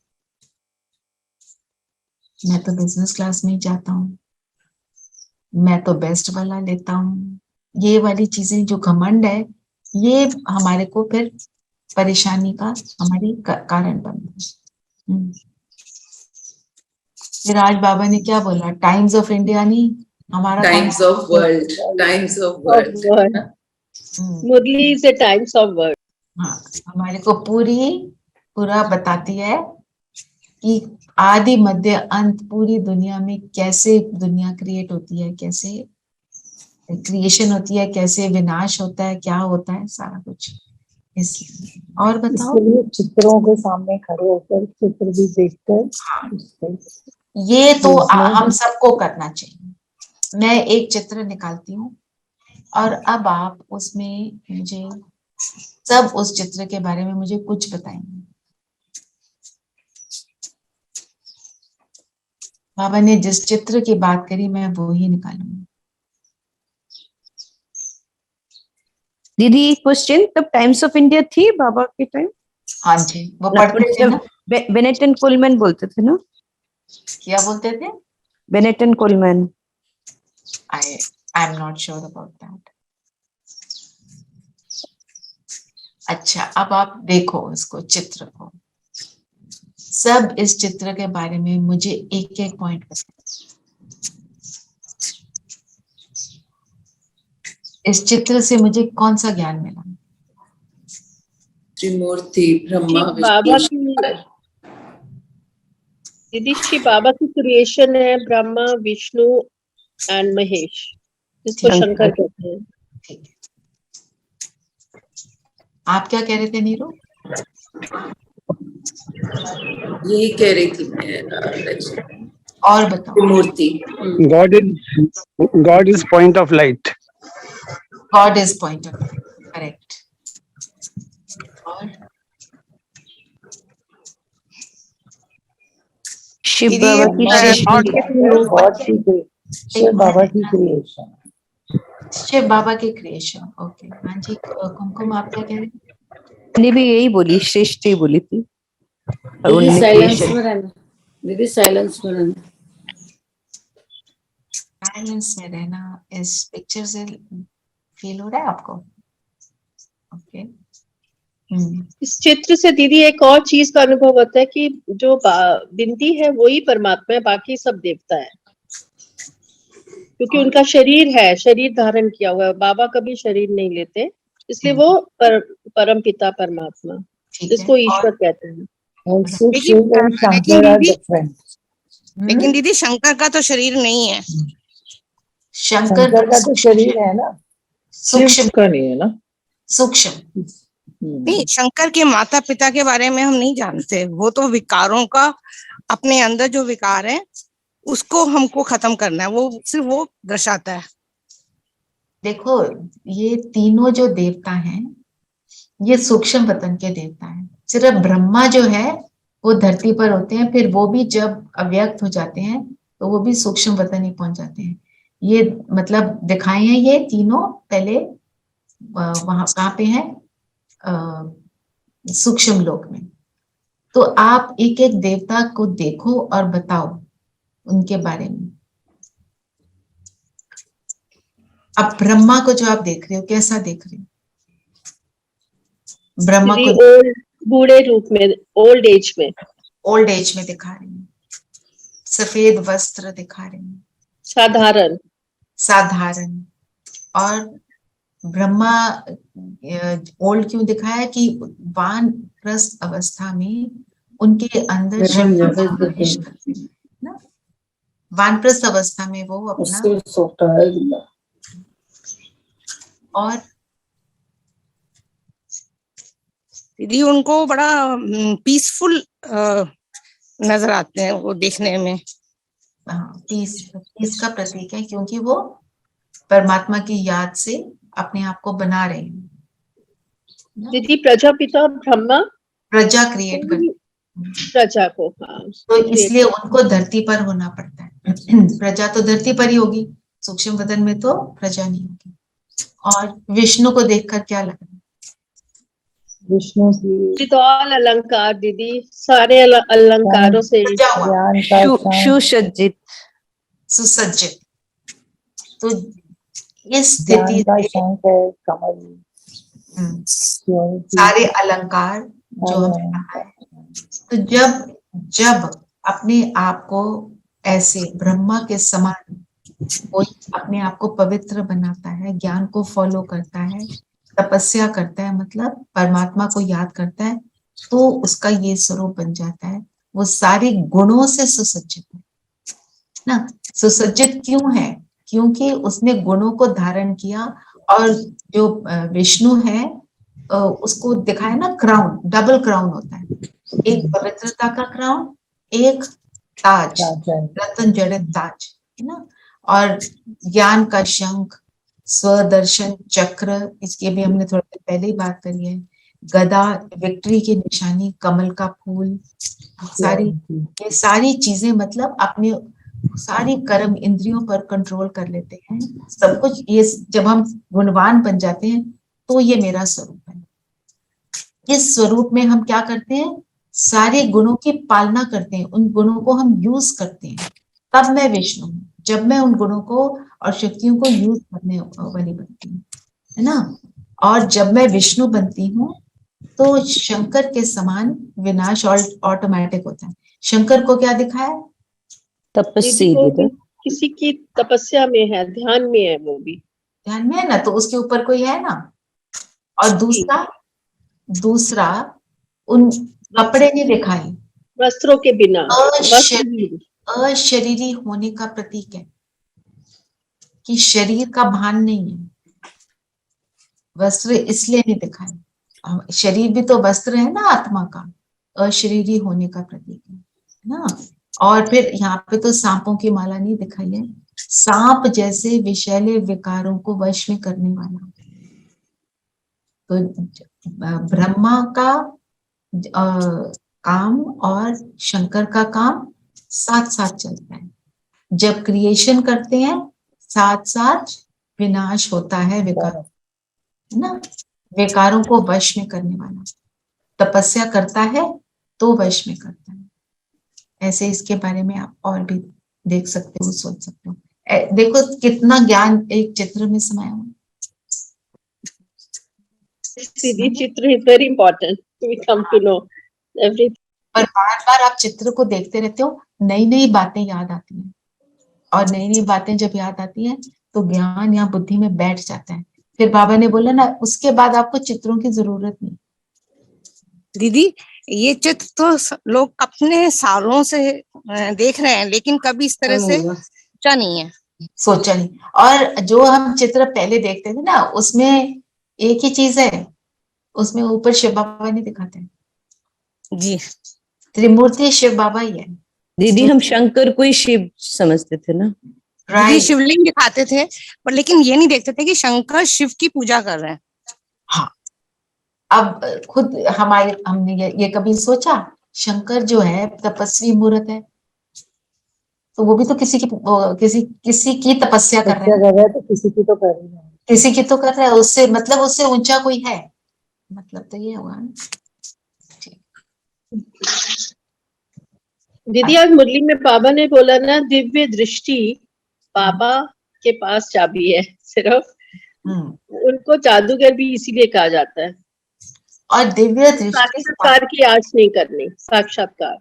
मैं तो बिजनेस क्लास में ही जाता हूँ, मैं तो बेस्ट वाला लेता हूँ, ये वाली चीजें जो घमंड है ये हमारे को फिर परेशानी का हमारी कारण बनता है। फिर आज बाबा ने क्या बोला? टाइम्स ऑफ इंडिया नहीं, हमारा times of world, times of world. Murli is a times of world. हाँ, हमारे को पूरा बताती है कि आदि मध्य अंत पूरी दुनिया में कैसे दुनिया क्रिएट होती है, कैसे क्रिएशन होती है, कैसे विनाश होता है, क्या होता है, सारा कुछ। इसलिए और बताओ, इसलिए चित्रों के सामने खड़े होकर चित्र भी देखकर ये तो हम सबको करना चाहिए। मैं एक चित्र निकालती हूँ और अब आप उसमें मुझे सब उस चित्र के बारे में मुझे कुछ बताएंगे। बाबा ने जिस चित्र की बात करी मैं वो ही निकालूंगी। दीदी क्वेश्चन, तब टाइम्स ऑफ इंडिया थी बाबा के टाइम? हाँ जी, वो पढ़ते थे ना, बेनेट एंड कोलमैन बोलते थे ना? क्या बोलते थे? Bennett and Colman. I am not sure about that. अच्छा, अब आप देखो इसको, चित्र को, सब इस चित्र के बारे में मुझे एक एक पॉइंट बताएं। इस चित्र से मुझे कौन सा ज्ञान मिला? त्रिमूर्ति ब्रह्मा बाबा विष्णु। की दीदी श्री बाबा की क्रिएशन है ब्रह्मा विष्णु एंड महेश, जिसको शंकर कहते हैं। ठीक है, आप क्या कह रहे थे नीरू? यही कह रही थी मैं। और बताओ। मूर्ति। God is point of light. God is point of light, correct. और शिव बाबा की क्रिएशन। शिव बाबा की क्रिएशन, ओके। हाँ जी, कुमकुम आप क्या कह रहे हैं? मैंने भी यही बोली, श्रेष्ठ ही बोली थी। दीदी साइलेंस में रहना, दीदी साइलेंस में रहना। साइलेंस में रहना इस पिक्चर से फील हो रहा है आपको? ओके। इस चित्र से दीदी एक और चीज का अनुभव होता है कि जो बिंदी है वही परमात्मा है, बाकी सब देवता है, क्योंकि उनका शरीर है, शरीर धारण किया हुआ है। बाबा कभी शरीर नहीं लेते, इसलिए वो परम पिता परमात्मा, जिसको ईश्वर कहते हैं। Also, लेकिन Shiv and लेकिन Shankar are दीदी different. लेकिन दीदी शंकर का तो शरीर नहीं है। शंकर शंकर का तो शरीर है ना, सूक्ष्म का नहीं है ना। सूक्ष्म नहीं, शंकर के माता पिता के बारे में हम नहीं जानते। वो तो विकारों का, अपने अंदर जो विकार है उसको हमको खत्म करना है, वो सिर्फ वो दर्शाता है। देखो, ये तीनों जो देवता हैं ये सूक्ष्म वतन के देवता हैं। सिर्फ ब्रह्मा जो है वो धरती पर होते हैं, फिर वो भी जब अव्यक्त हो जाते हैं तो वो भी सूक्ष्म वतन ही पहुंच जाते हैं। ये मतलब दिखाए हैं ये तीनों पहले वहां कहाँ पे हैं, सूक्ष्म लोक में। तो आप एक एक देवता को देखो और बताओ उनके बारे में। अब ब्रह्मा को जो आप देख रहे हो कैसा देख रहे हो? ब्रह्मा को ओल्ड बूढ़े रूप में, ओल्ड एज में, ओल्ड एज में दिखा रहे हैं, सफेद वस्त्र दिखा रहे हैं, साधारण साधारण। और ब्रह्मा ओल्ड क्यों दिखाया कि वानप्रस्थ अवस्था में उनके अंदर ना, वानप्रस्थ अवस्था में वो अपना और दीदी उनको बड़ा पीसफुल नजर आते हैं वो देखने में। पीस का प्रतीक है, क्योंकि वो परमात्मा की याद से अपने आप को बना रहे हैं। दीदी प्रजापिता ब्रह्मा प्रजा क्रिएट करते प्रजा को, हाँ, तो इसलिए उनको धरती पर होना पड़ता है। प्रजा तो धरती पर ही होगी, सूक्ष्म वतन में तो प्रजा नहीं होगी। और विष्णु को देखकर क्या लग रहा है? विष्णु की तो अलंकार दीदी, सारे अलंकारों से ज्ञान का सुसज्जित, सुसज्जित। तो इस ज्ञान स्थिति का से शंख है, कमल, सारे अलंकार जो हमने कहा है। तो जब जब अपने आप को ऐसे ब्रह्मा के समान कोई अपने आप को पवित्र बनाता है, ज्ञान को फॉलो करता है, तपस्या करता है, मतलब परमात्मा को याद करता है, तो उसका ये स्वरूप बन जाता है। वो सारे गुणों से सुसज्जित है ना। सुसज्जित क्यों है? क्योंकि उसने गुणों को धारण किया। और जो विष्णु है उसको दिखाया ना, क्राउन, डबल क्राउन होता है, एक पवित्रता का क्राउन, एक ताज, रत्न जड़ित ताज, है ना। और ज्ञान का शंख, स्वदर्शन चक्र, इसकी भी हमने थोड़ी देर पहले ही बात करी है, गदा, विक्ट्री की निशानी, कमल का फूल, ये सारी चीजें मतलब अपने सारी कर्म इंद्रियों पर कंट्रोल कर लेते हैं सब कुछ। ये जब हम गुणवान बन जाते हैं तो ये मेरा स्वरूप है। इस स्वरूप में हम क्या करते हैं? सारे गुणों की पालना करते हैं, उन गुणों को हम यूज करते हैं। तब मैं विष्णु हूँ, जब मैं उन गुणों को और शक्तियों को यूज करने वाली बनती हूँ, है ना। और जब मैं विष्णु बनती हूँ तो शंकर के समान विनाश ऑटोमेटिक होता है। शंकर को क्या दिखाया? तपस्वी, किसी की तपस्या में है, ध्यान में है, वो भी ध्यान में है ना, तो उसके ऊपर कोई है ना। और दूसरा उन कपड़े नहीं दिखाए, वस्त्रों के बिना, अशरीरी होने का प्रतीक है कि शरीर का भान नहीं है। वस्त्र इसलिए नहीं दिखाए, शरीर भी तो वस्त्र है ना आत्मा का, अशरीरी होने का प्रतीक है ना। और फिर यहाँ पे तो सांपों की माला नहीं दिखाई है, सांप जैसे विषैले विकारों को वश में करने वाला। तो ब्रह्मा का काम और शंकर का काम साथ साथ चलता है। जब क्रिएशन करते हैं साथ साथ विनाश होता है, विकार, है ना। विकारों को वश में करने वाला, तपस्या करता है तो वश में करता है। ऐसे इसके बारे में आप और भी देख सकते हो, सोच सकते हो। देखो कितना ज्ञान एक चित्र में समाया हुआ। चित्र is very important, we come to know everything. पर बार बार आप चित्र को देखते रहते हो, नई नई बातें याद आती हैं, और नई नई बातें जब याद आती हैं तो ज्ञान या बुद्धि में बैठ जाता है। फिर बाबा ने बोला ना, उसके बाद आपको चित्रों की जरूरत नहीं। दीदी ये चित्र तो लोग अपने सालों से देख रहे हैं, लेकिन कभी इस तरह से सोचा नहीं है। सोचा नहीं। और जो हम चित्र पहले देखते थे ना, उसमें एक ही चीज है, उसमें ऊपर शिव बाबा नहीं दिखाते हैं। जी, त्रिमूर्ति शिव बाबा ही है। दीदी हम शंकर को ही शिव समझते थे ना। दीदी राइट। शिवलिंग दिखाते थे, पर लेकिन ये नहीं देखते थे कि शंकर शिव की पूजा कर रहे हैं। हाँ, अब खुद हमने ये कभी सोचा, शंकर जो है तपस्वी मूर्त है, तो वो भी तो किसी की तपस्या कर रहे क्या हैं, कर रहा है तो किसी की तो कर रही है। किसी की तो कर रहा है, उससे मतलब उससे ऊंचा कोई है, मतलब तो ये हुआ ना। दीदी आज मुरली में बाबा ने बोला ना, दिव्य दृष्टि बाबा के पास चाबी है, सिर्फ उनको जादूगर भी इसीलिए कहा जाता है। और दिव्य दृष्टि साक्षात्कार की आस नहीं करनी, साक्षात्कार,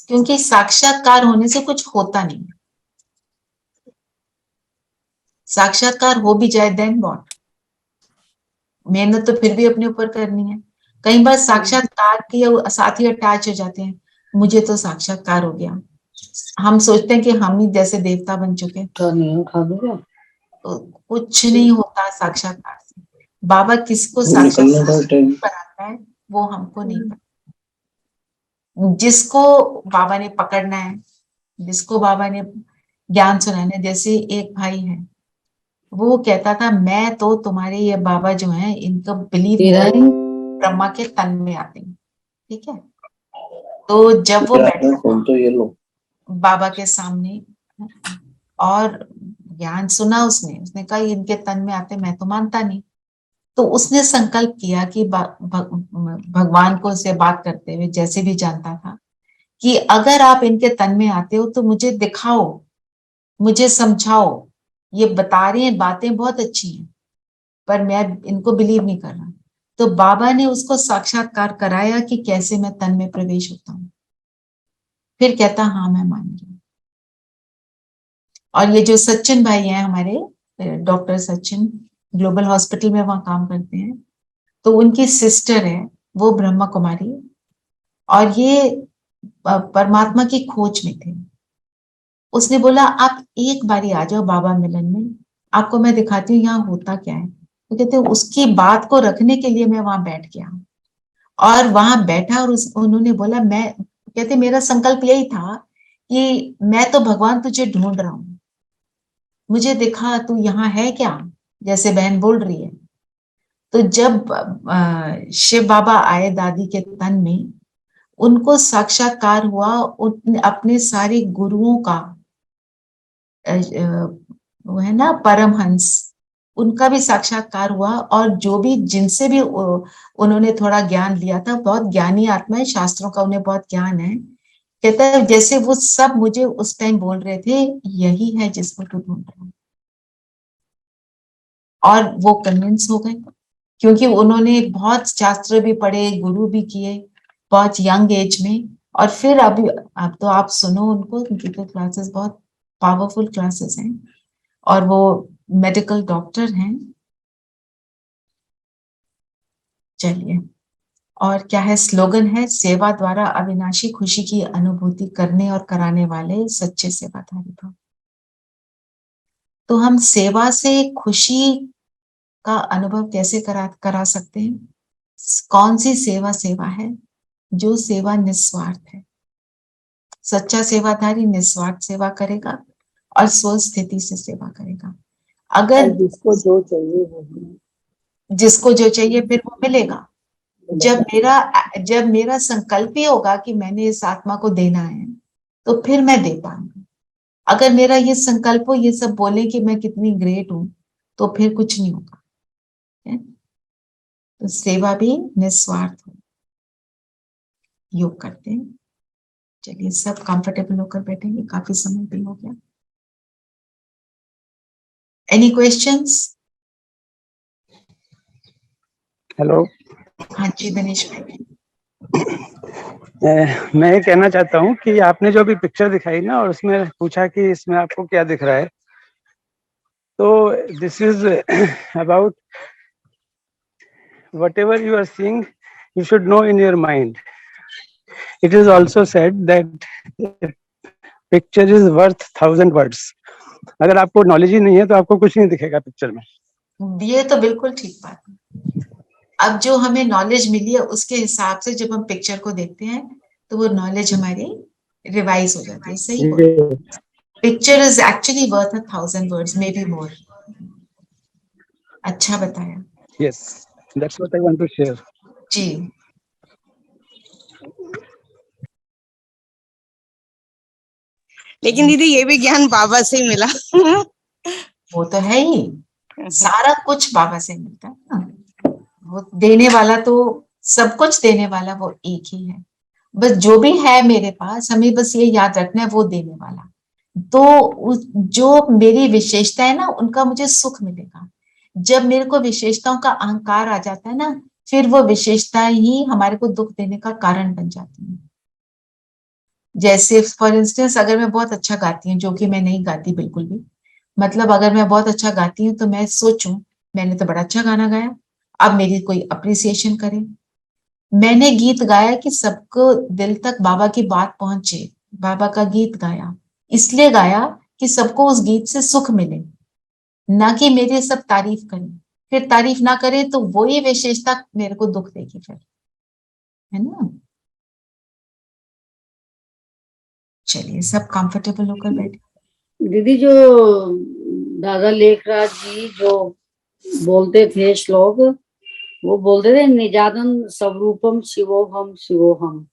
क्योंकि साक्षात्कार होने से कुछ होता नहीं। साक्षात्कार हो भी जाए देन व्हाट, मेहनत तो फिर भी अपने ऊपर करनी है। कई बार साक्षात्कार के साथ ही अटैच हो जाते हैं, मुझे तो साक्षात्कार हो गया, हम सोचते हैं कि हम ही जैसे देवता बन चुके। तो कुछ नहीं होता साक्षात्कार से। बाबा किसको साक्षात्कार बनाता है वो हमको नहीं पता। जिसको बाबा ने पकड़ना है, जिसको बाबा ने ज्ञान सुनाना है, जैसे एक भाई है, वो कहता था मैं तो तुम्हारे ये बाबा जो है इनको बिलीव ब्रह्मा के तन में आते हैं, ठीक है। तो जब वो बैठा बाबा के सामने और ज्ञान सुना, उसने कहा इनके तन में आते, मैं तो मानता नहीं। तो उसने संकल्प किया कि भगवान को से बात करते हुए, जैसे भी जानता था, कि अगर आप इनके तन में आते हो तो मुझे दिखाओ, मुझे समझाओ, ये बता रहे हैं बातें बहुत अच्छी हैं पर मैं इनको बिलीव नहीं कर रहा। तो बाबा ने उसको साक्षात्कार कराया कि कैसे मैं तन में प्रवेश होता हूँ, फिर कहता हाँ मैं मान गया। और ये जो सचिन भाई हैं हमारे, डॉक्टर सचिन, ग्लोबल हॉस्पिटल में वहां काम करते हैं, तो उनकी सिस्टर है वो ब्रह्मा कुमारी, और ये परमात्मा की खोज में थे। उसने बोला आप एक बारी आ जाओ बाबा मिलन में, आपको मैं दिखाती हूँ यहाँ होता क्या है। तो कहते उसकी बात को रखने के लिए मैं वहां बैठ गया, और वहां बैठा और उन्होंने बोला, मैं कहते मेरा संकल्प यही था कि मैं तो भगवान तुझे ढूंढ रहा हूं, मुझे दिखा तू यहाँ है क्या, जैसे बहन बोल रही है। तो जब शिव बाबा आए दादी के तन में, उनको साक्षात्कार हुआ, अपने सारे गुरुओं का, वो है ना परमहंस, उनका भी साक्षात्कार हुआ, और जो भी जिनसे भी उन्होंने थोड़ा ज्ञान लिया था, बहुत ज्ञानी आत्मा है, शास्त्रों का उन्हें बहुत ज्ञान है, कहता है जैसे वो सब मुझे उस टाइम बोल रहे थे, यही है जिसको तू ढूंढ रहा है। और वो कन्विंस हो गए, क्योंकि उन्होंने बहुत शास्त्र भी पढ़े, गुरु भी किए बहुत यंग एज में। और फिर अब तो आप सुनो उनको, उनकी तो क्लासेस बहुत पावरफुल क्लासेस हैं, और वो मेडिकल डॉक्टर हैं। चलिए, और क्या है स्लोगन है, सेवा द्वारा अविनाशी खुशी की अनुभूति करने और कराने वाले सच्चे सेवाधारी भव। तो हम सेवा से खुशी का अनुभव कैसे करा सकते हैं? कौन सी सेवा है? जो सेवा निस्वार्थ है। सच्चा सेवाधारी निस्वार्थ सेवा करेगा और स्व स्थिति से सेवा करेगा। अगर जिसको जो चाहिए वो, जिसको जो चाहिए फिर वो मिलेगा। जब मेरा संकल्प ही होगा कि मैंने इस आत्मा को देना है, तो फिर मैं दे पाऊंगी। अगर मेरा ये संकल्प हो, ये सब बोले कि मैं कितनी ग्रेट हूं, तो फिर कुछ नहीं होगा। तो सेवा भी निस्वार्थ हो। योग करते हैं। चलिए, सब कंफर्टेबल होकर बैठेंगे, काफी समय भी हो गया। Any questions? हेलो। हाँ जी दिनेश भाई। मैं ये कहना चाहता हूँ कि आपने जो अभी पिक्चर दिखाई ना, और उसमें पूछा कि इसमें आपको क्या दिख रहा है, तो this is about whatever you are seeing, you should know in your mind it is also said that picture is worth 1,000 words. अगर आपको नॉलेज ही नहीं है तो आपको कुछ नहीं दिखेगा पिक्चर में. ये तो बिल्कुल ठीक बात है. अब जो हमें नॉलेज मिली है उसके हिसाब से जब हम पिक्चर को देखते हैं तो वो नॉलेज हमारी रिवाइज हो जाती है. सही बोल. Picture is actually worth 1,000 words, may be more. अच्छा बताया. Yes, that's what I want to share. जी. लेकिन दीदी ये भी ज्ञान बाबा से ही मिला. वो तो है ही. सारा कुछ बाबा से मिलता है ना. वो देने वाला तो सब कुछ देने वाला वो एक ही है. बस जो भी है मेरे पास हमें बस ये याद रखना है वो देने वाला. तो जो मेरी विशेषता है ना उनका मुझे सुख मिलेगा. जब मेरे को विशेषताओं का अहंकार आ जाता है ना फिर वो विशेषताएं ही हमारे को दुख देने का कारण बन जाती हैं. जैसे फॉर इंस्टेंस अगर मैं बहुत अच्छा गाती हूँ, जो कि मैं नहीं गाती बिल्कुल भी, मतलब अगर मैं बहुत अच्छा गाती हूँ तो मैं सोचूं मैंने तो बड़ा अच्छा गाना गाया, अब मेरी कोई अप्रिसिएशन करे. मैंने गीत गाया कि सबको दिल तक बाबा की बात पहुंचे. बाबा का गीत गाया इसलिए गाया कि सबको उस गीत से सुख मिले, ना कि मेरे सब तारीफ करें. फिर तारीफ ना करें तो वही विशेषता मेरे को दुख देगी फिर, है ना. चलिए सब कंफर्टेबल होकर बैठे. दीदी जो दादा लेखराज जी जो बोलते थे श्लोक, वो बोलते थे निजानंद स्वरूपम शिवोहम शिवोहम,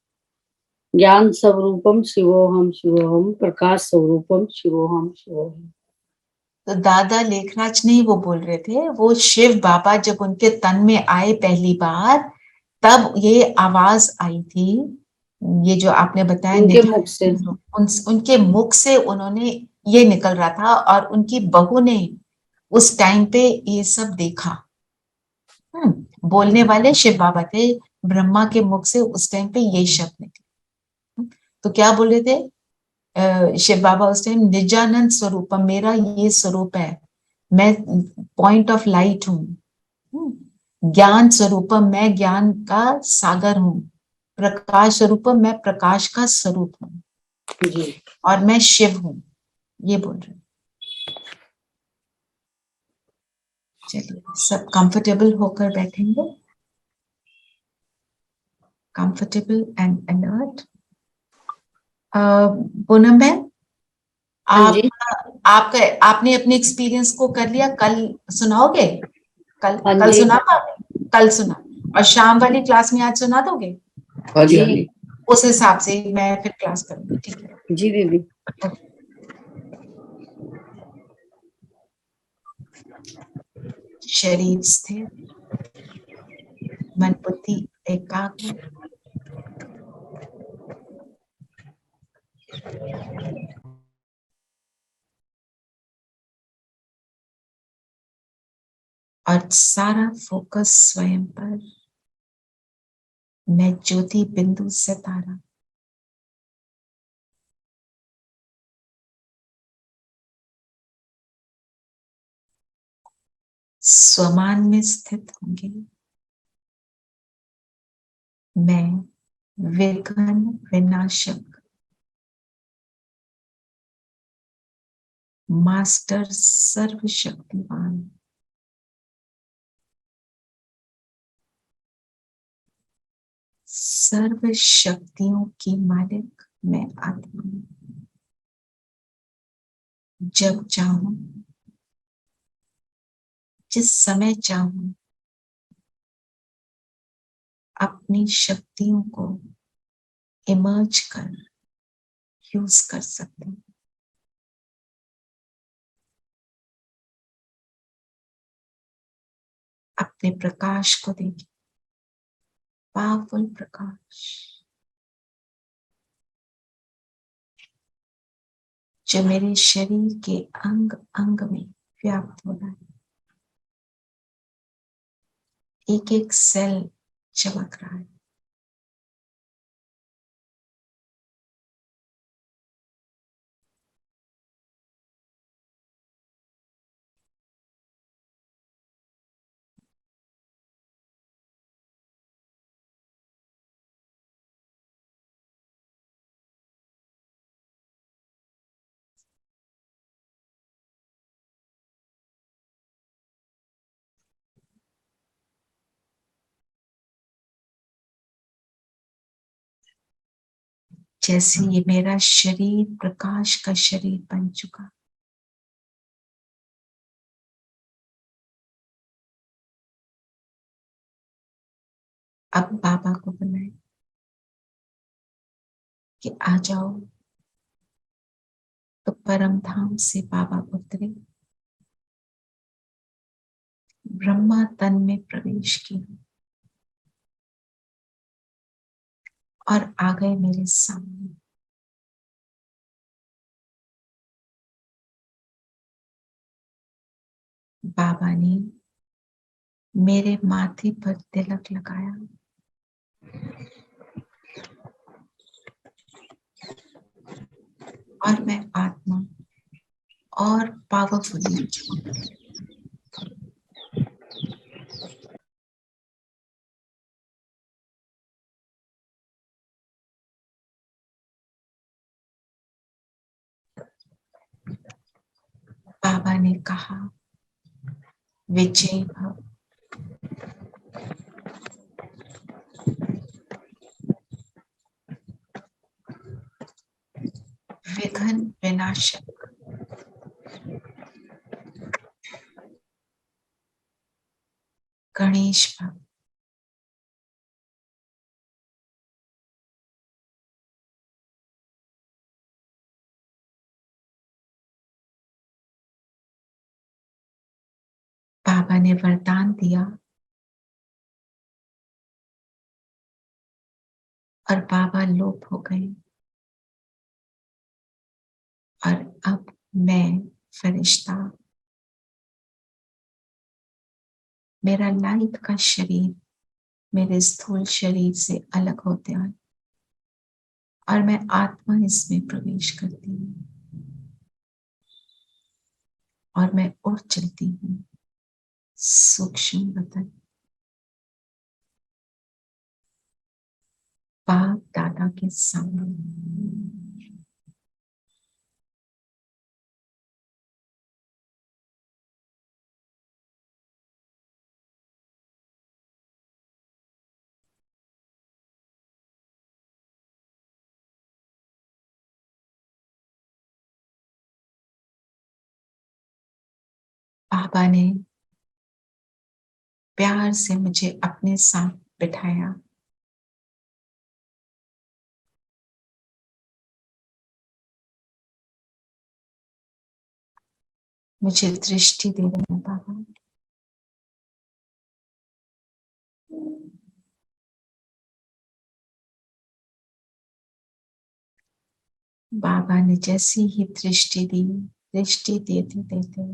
ज्ञान स्वरूपम शिवोहम शिवोहम, प्रकाश स्वरूपम शिवोहम शिवोहम. तो दादा लेखराज नहीं वो बोल रहे थे, वो शिव बाबा जब उनके तन में आए पहली बार तब ये आवाज आई थी. ये जो आपने बताया उनके मुख से, उनके मुख से उन्होंने ये निकल रहा था और उनकी बहू ने उस टाइम पे ये सब देखा. बोलने वाले शिव बाबा थे. ब्रह्मा के मुख से उस टाइम पे ये शब्द निकले. तो क्या बोल रहे थे शिव बाबा उस टाइम? निजानंद स्वरूपम, मेरा ये स्वरूप है, मैं पॉइंट ऑफ लाइट हूँ. ज्ञान स्वरूपम, मैं ज्ञान का सागर हूँ. प्रकाश स्वरूपम, मैं प्रकाश का स्वरूप हूँ. और मैं शिव हूँ, ये बोल रहे. चलिए सब कंफर्टेबल होकर बैठेंगे. Comfortable and alert. पूनम बहन, आप आपका आपने अपने एक्सपीरियंस को कर लिया, कल सुनाओगे? कल सुना पाओगे? कल सुना. और शाम वाली क्लास में आज सुना दोगे? हाँ जी, हाँ जी. उस हिसाब से मैं फिर क्लास करूंगी. ठीक है जी दीदी. शरीर स्थिर, मन बुद्धि एकाग्र. और सारा फोकस स्वयं पर. मैं ज्योति बिंदु सितारा. स्वमान में स्थित होंगे. मैं विघ्न विनाशक मास्टर सर्वशक्तिमान सर्व शक्तियों की मालिक मैं आत्मा हूं. जब चाहूं जिस समय चाहूं अपनी शक्तियों को इमर्ज कर यूज कर सकते हैं. अपने प्रकाश को देखिए, पावरफुल प्रकाश जो मेरे शरीर के अंग अंग में व्याप्त हो रहा है. एक एक सेल चमक रहा है. जैसे ये मेरा शरीर प्रकाश का शरीर बन चुका, अब बाबा को बुलाए कि आ जाओ। तो परम धाम से बाबा उतरे, ब्रह्मा तन में प्रवेश किया और आ गए मेरे सामने। बाबा ने मेरे माथे पर तिलक लगाया और मैं आत्मा और पावरफुली बाबा ने कहा, विजय भव। विघ्न विनाशक, गणेश भव। बाबा ने वरदान दिया और बाबा लोप हो गए और अब मैं फरिश्ता, मेरा लाइट का शरीर मेरे स्थूल शरीर से अलग होते हैं और मैं आत्मा इसमें प्रवेश करती हूँ और मैं उड़ चलती हूँ सूक्ष्म वतन, बाप दादा के सामने। बाबा ने प्यार से मुझे अपने साथ बिठाया। मुझे दृष्टि दे रहे हैं बाबा। बाबा ने जैसी ही दृष्टि दी, दृष्टि देते देते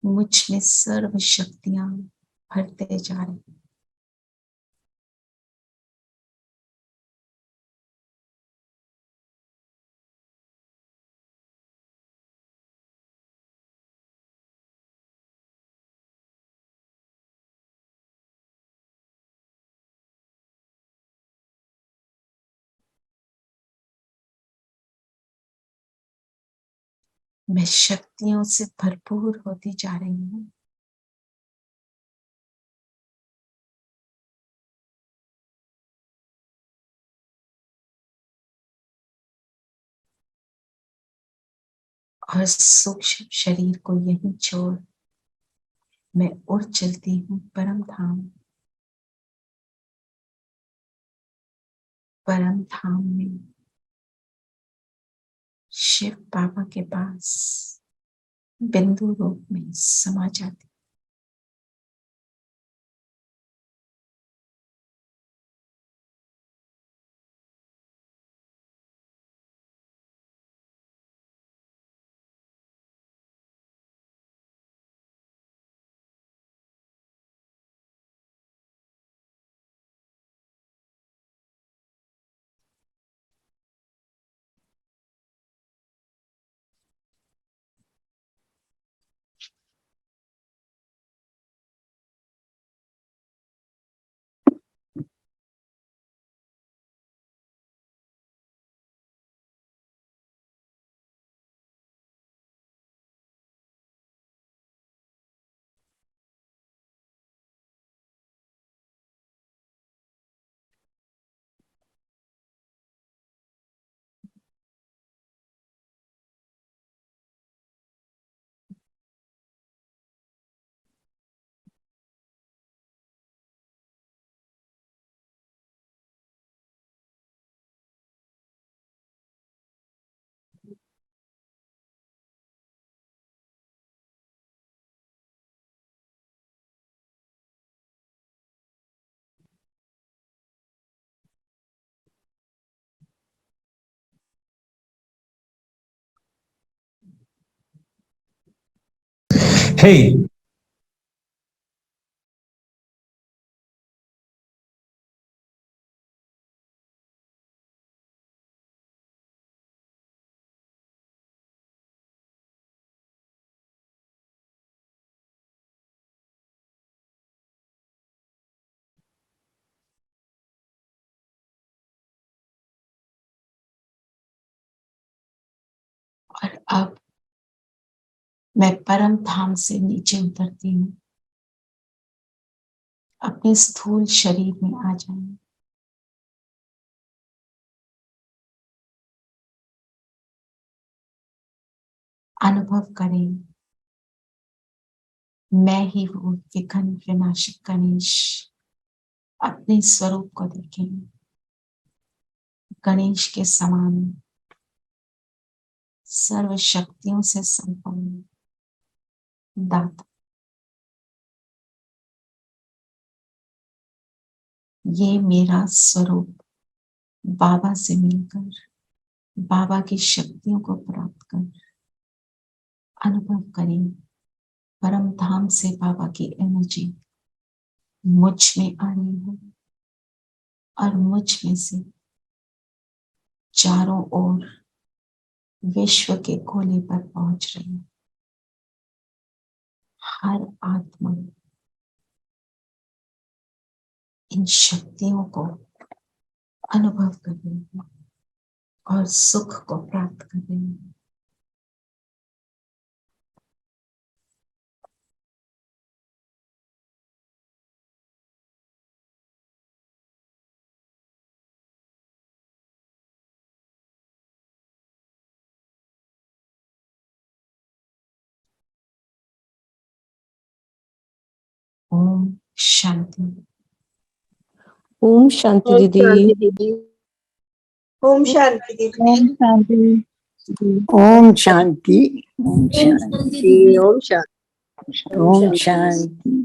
मुझ में सर्व शक्तियां भरते जा रही। मैं शक्तियों से भरपूर होती जा रही हूँ। और सूक्ष्म शरीर को यहीं छोड़ मैं उड़ चलती हूँ परम धाम। परम धाम में शिव बाबा के पास बिंदु रूप में समा जाती। थे। और अब मैं परम धाम से नीचे उतरती हूँ, अपने स्थूल शरीर में आ जाऊं। अनुभव करें, मैं ही वो विघ्न विनाशक गणेश। अपने स्वरूप को देखें, गणेश के समान, सर्व शक्तियों से संपन्न दाता। ये मेरा स्वरूप बाबा से मिलकर बाबा की शक्तियों को प्राप्त कर अनुभव करें। परम धाम से बाबा की एनर्जी मुझ में आ रही है और मुझ में से चारों ओर विश्व के कोने पर पहुंच रही है। हर आत्मा इन शक्तियों को अनुभव कर रही है और सुख को प्राप्त कर रही है। ओम शांति। ओम शांति ओम दीदी। शांति दीदी। ओम शांति दीदी। ओम शांति। ओम शांति। ओम शांति। ओम शांति। ओम शांति।